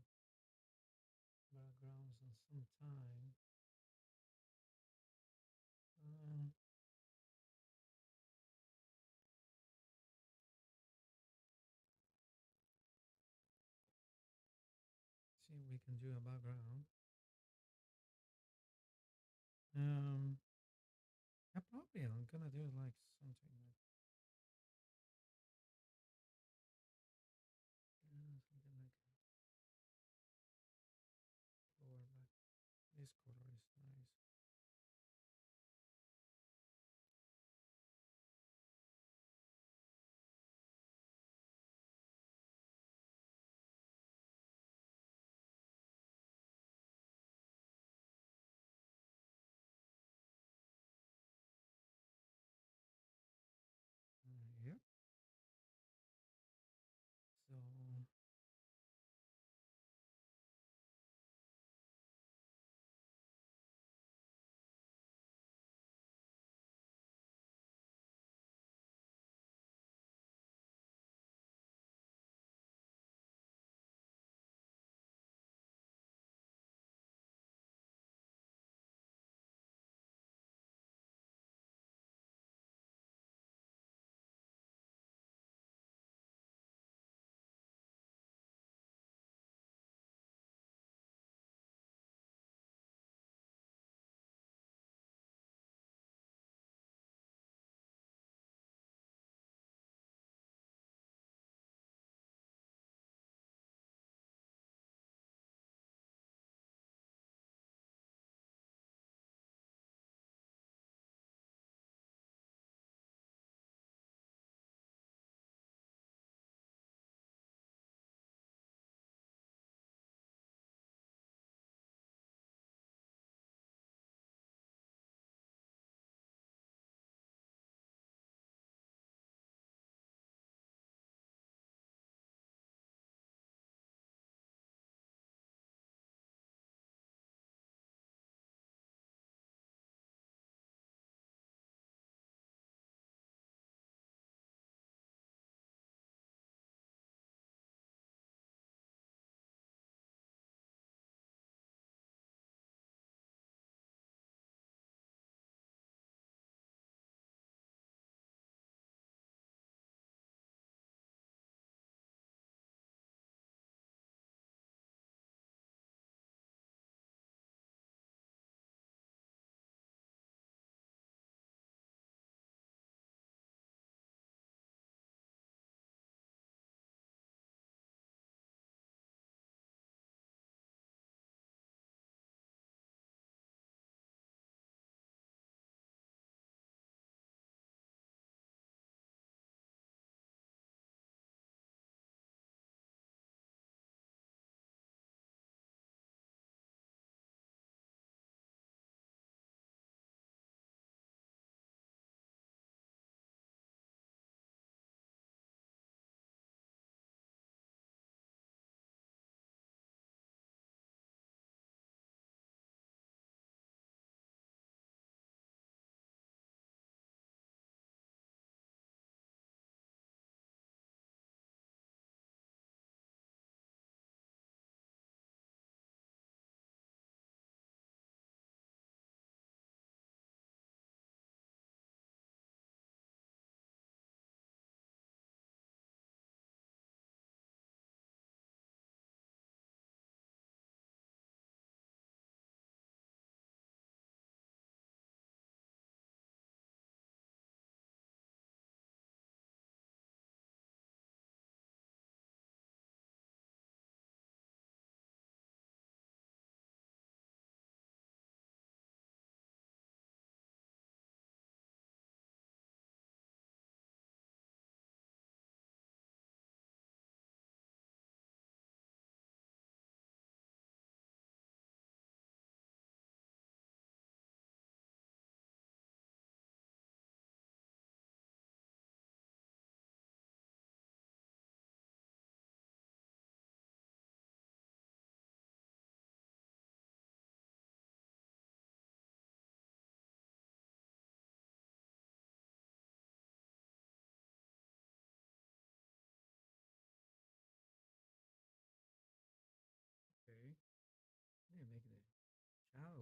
Backgrounds in some time. Um, see if we can do a background. Um, I probably I'm gonna do like something like something like color back. This color is nice.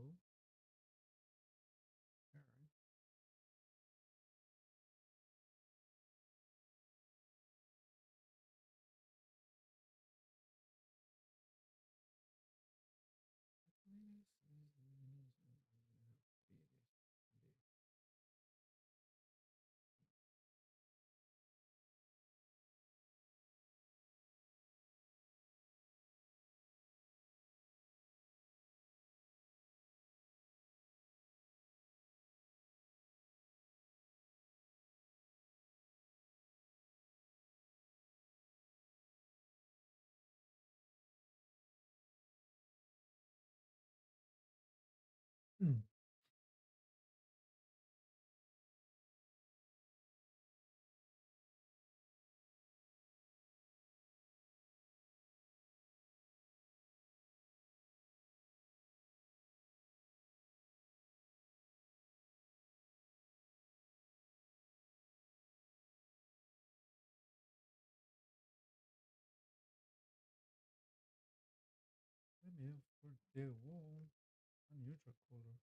So, all right. Hmm. Let me have for the wall a neutral color.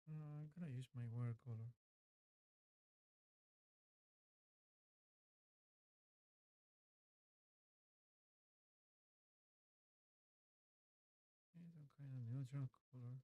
I'm gonna use my watercolor. And some kind of neutral color.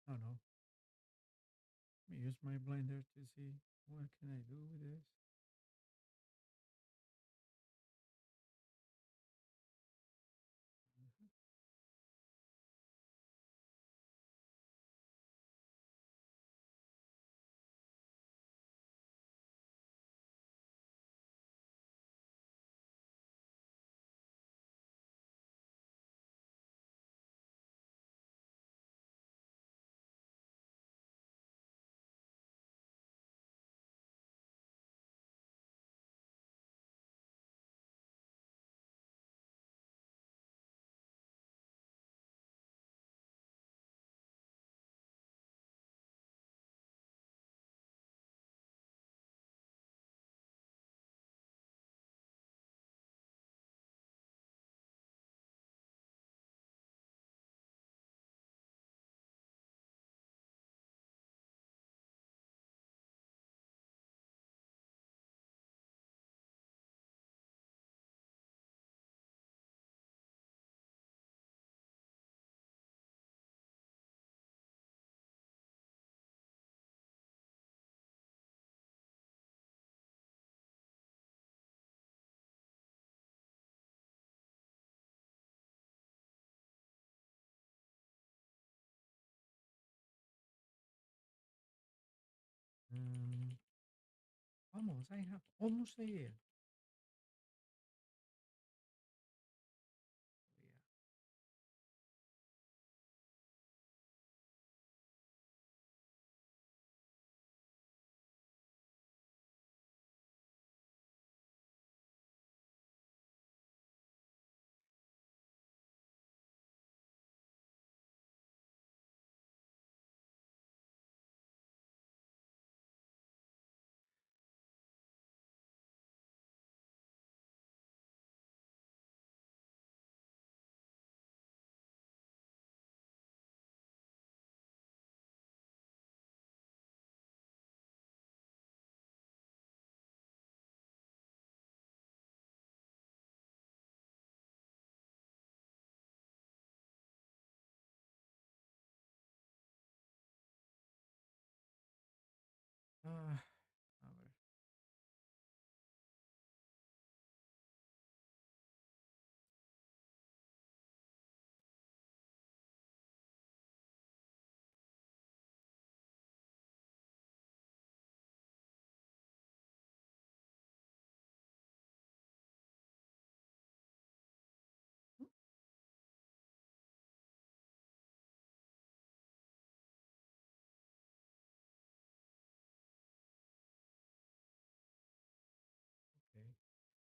I don't know. Let me use my blender to see what can I do with this. Mhm. Mm, almost. I have almost a year. Yeah.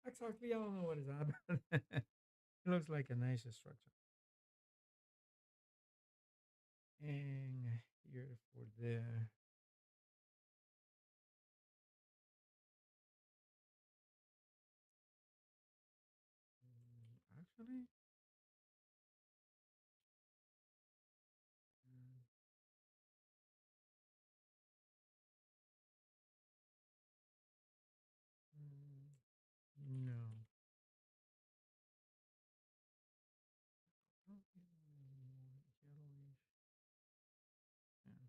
Exactly, I don't know what is happening. It looks like a nice structure. And here for the actually, mm, no. Yellowish. Yeah.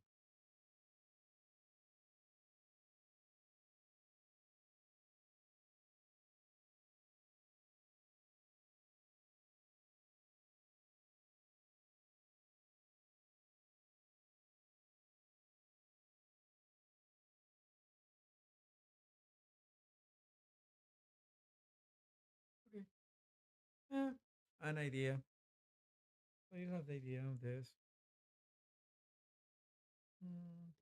Okay. Yeah. An idea. So you have the idea of this. Mm,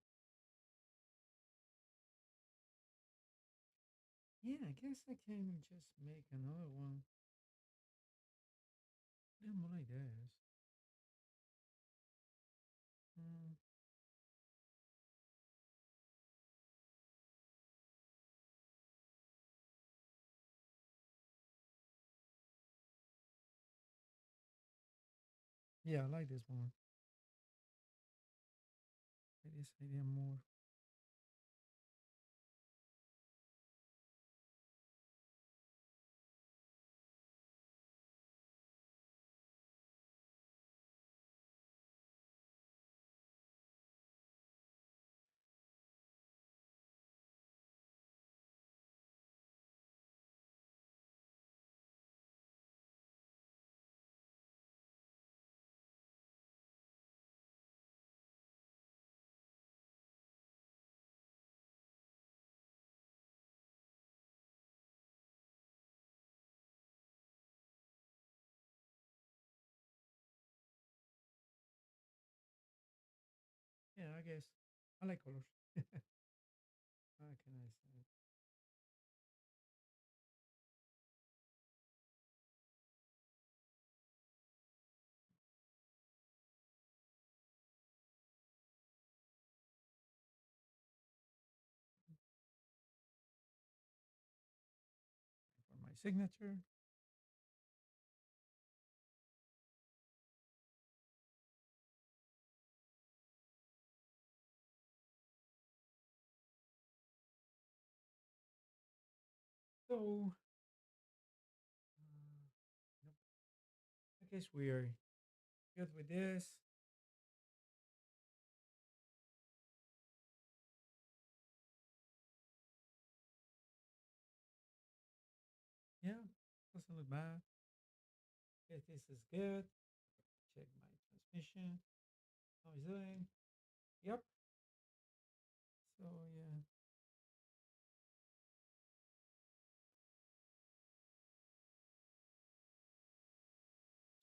yeah, I guess I can just make another one. Yeah, more like this. Mm, yeah, I like this one. Like this idea more. Yeah, I guess. I like colors. How can I say? For my signature. So, nope. I guess we are good with this. Yeah, doesn't look bad. Yes, this is good. Check my transmission. How is it doing? Yep. So yeah.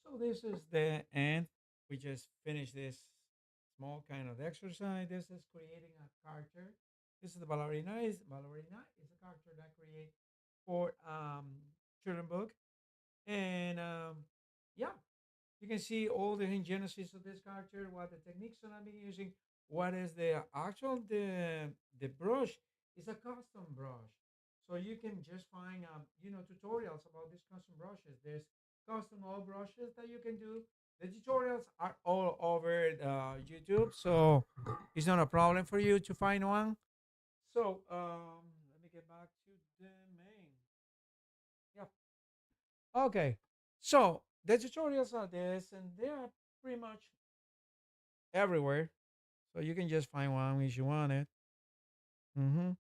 So this is the end. We just finished this small kind of exercise. This is creating a character. This is the ballerina. Is ballerina is a character that I create for children book. And yeah, you can see all the genesis of this character, what the techniques that I've been using, what is the actual the brush is a custom brush. So you can just find tutorials about these custom brushes. There's custom all brushes that you can do. The tutorials are all over YouTube, so it's not a problem for you to find one. So let me get back to the main. Yeah. Okay. So the tutorials are this, and they are pretty much everywhere. So you can just find one if you want it. Mm-hmm.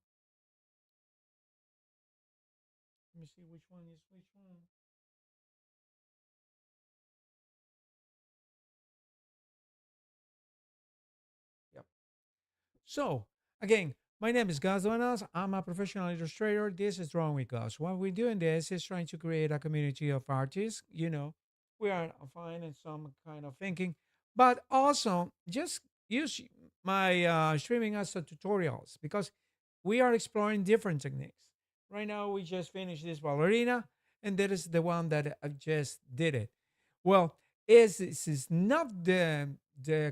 Let me see which one is which one. Yep. So again, my name is Gus Duenas. I'm a professional illustrator. This is Drawing with Gus. What we're doing this is trying to create a community of artists. We are finding some kind of thinking, but also just use my streaming as a tutorials because we are exploring different techniques. Right now, we just finished this ballerina, and that is the one that I just did it. Well, is not the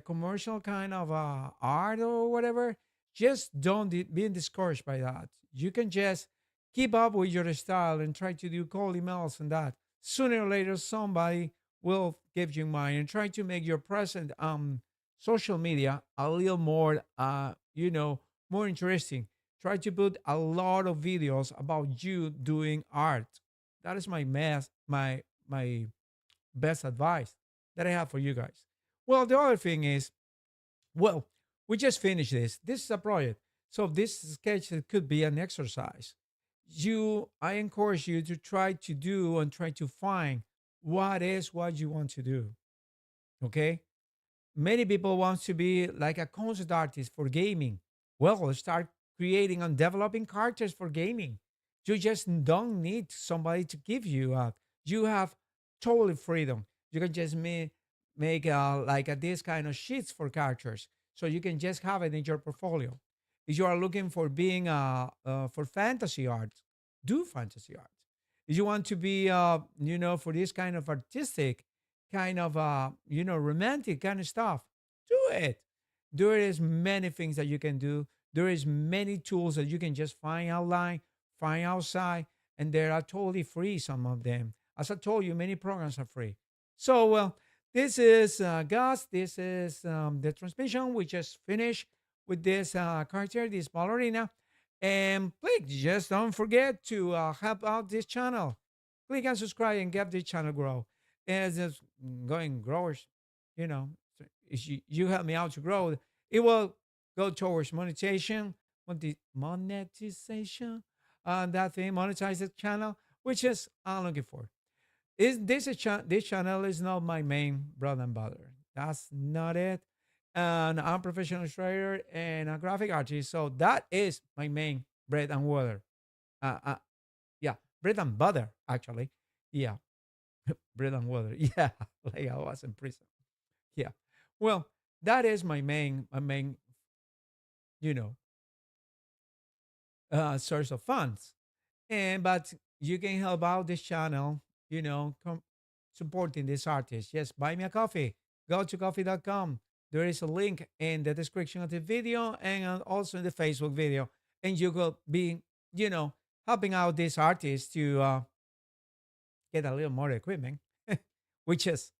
commercial kind of art or whatever. Just don't be discouraged by that. You can just keep up with your style and try to do cold emails and that. Sooner or later, somebody will give you mine and try to make your present social media a little more more interesting. Try to put a lot of videos about you doing art. That is my best advice that I have for you guys. Well, the other thing is, well, we just finished this. This is a project. So this sketch could be an exercise. I encourage you to try to do and try to find what you want to do. Okay? Many people want to be like a concept artist for gaming. Well, start creating and developing characters for gaming. You just don't need somebody to give you out. You have total freedom. You can just make this kind of sheets for characters, so you can just have it in your portfolio. If you are looking for being for fantasy art, do fantasy art. If you want to be for this kind of artistic kind of romantic kind of stuff, do it. There is many things that you can do. There is many tools that you can just find online, find outside, and they are totally free, some of them. As I told you, many programs are free. So, well, this is Gus. This is the transmission. We just finished with this character, this ballerina. And please just don't forget to help out this channel. Click and subscribe and get this channel grow. As it's going growers, you know, so if you help me out to grow, it will go towards monetization, monetization, that thing, monetize the channel, which is I'm looking for. Is this this channel is not my main bread and butter. That's not it. And I'm a professional illustrator and a graphic artist, so that is my main bread and water. Uh, uh, yeah, bread and butter actually. Yeah, bread and water. Yeah, like I was in prison. Yeah. Well, that is my main you know source of funds. And but you can help out this channel, supporting this artist. Yes, buy me a coffee. Go to coffee.com. There is a link in the description of the video and also in the Facebook video. And you will be, you know, helping out this artist to get a little more equipment, which is,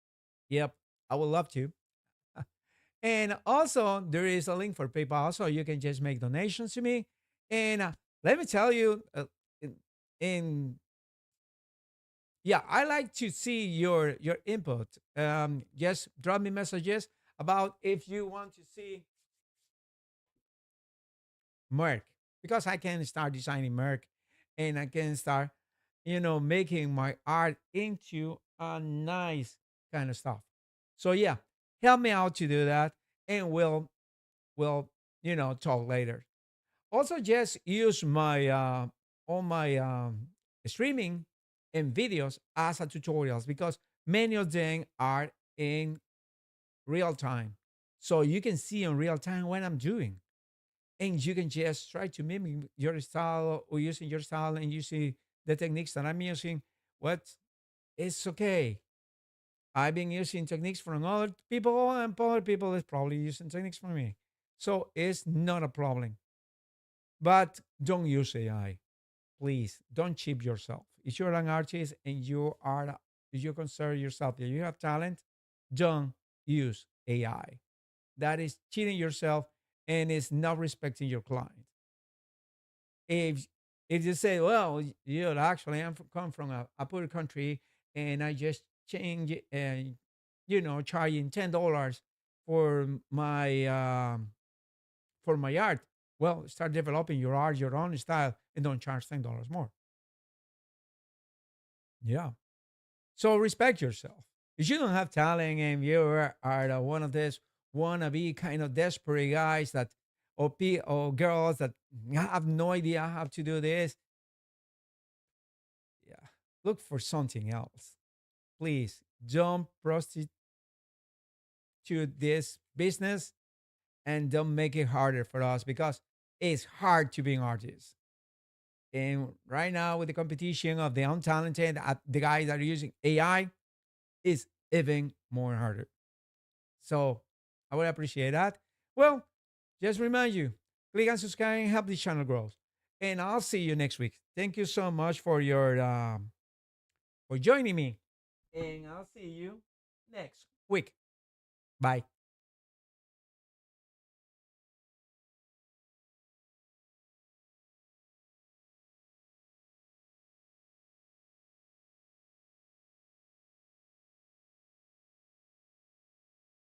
yep, I would love to. And also, there is a link for PayPal, so you can just make donations to me. And let me tell you, in, in yeah, I like to see your input. Just drop me messages about if you want to see Merc, because I can start designing Merc, and I can start, making my art into a nice kind of stuff. So yeah, help me out to do that, and we'll talk later. Also, just use my all my streaming and videos as a tutorials, because many of them are in real time, so you can see in real time what I'm doing, and you can just try to mimic your style or using your style, and you see the techniques that I'm using. What it's okay. I've been using techniques from other people, and other people is probably using techniques from me, so it's not a problem. But don't use AI. Please don't cheap yourself. If you're an artist and if you consider yourself that you have talent, don't use AI. That is cheating yourself and is not respecting your client. If if you say, well, actually, come from a poor country, and I just change and charging $10 for my art. Well, start developing your art, your own style, and don't charge $10 more. Yeah. So respect yourself. If you don't have talent and you are one of these wannabe kind of desperate guys or girls that have no idea how to do this, yeah, look for something else. Please don't prostitute this business, and don't make it harder for us, because it's hard to be an artist. And right now, with the competition of the untalented, the guys that are using AI, is even more harder. So I would appreciate that. Well, just remind you, click and subscribe and help this channel grow. And I'll see you next week. Thank you so much for joining me. And I'll see you next week. Bye.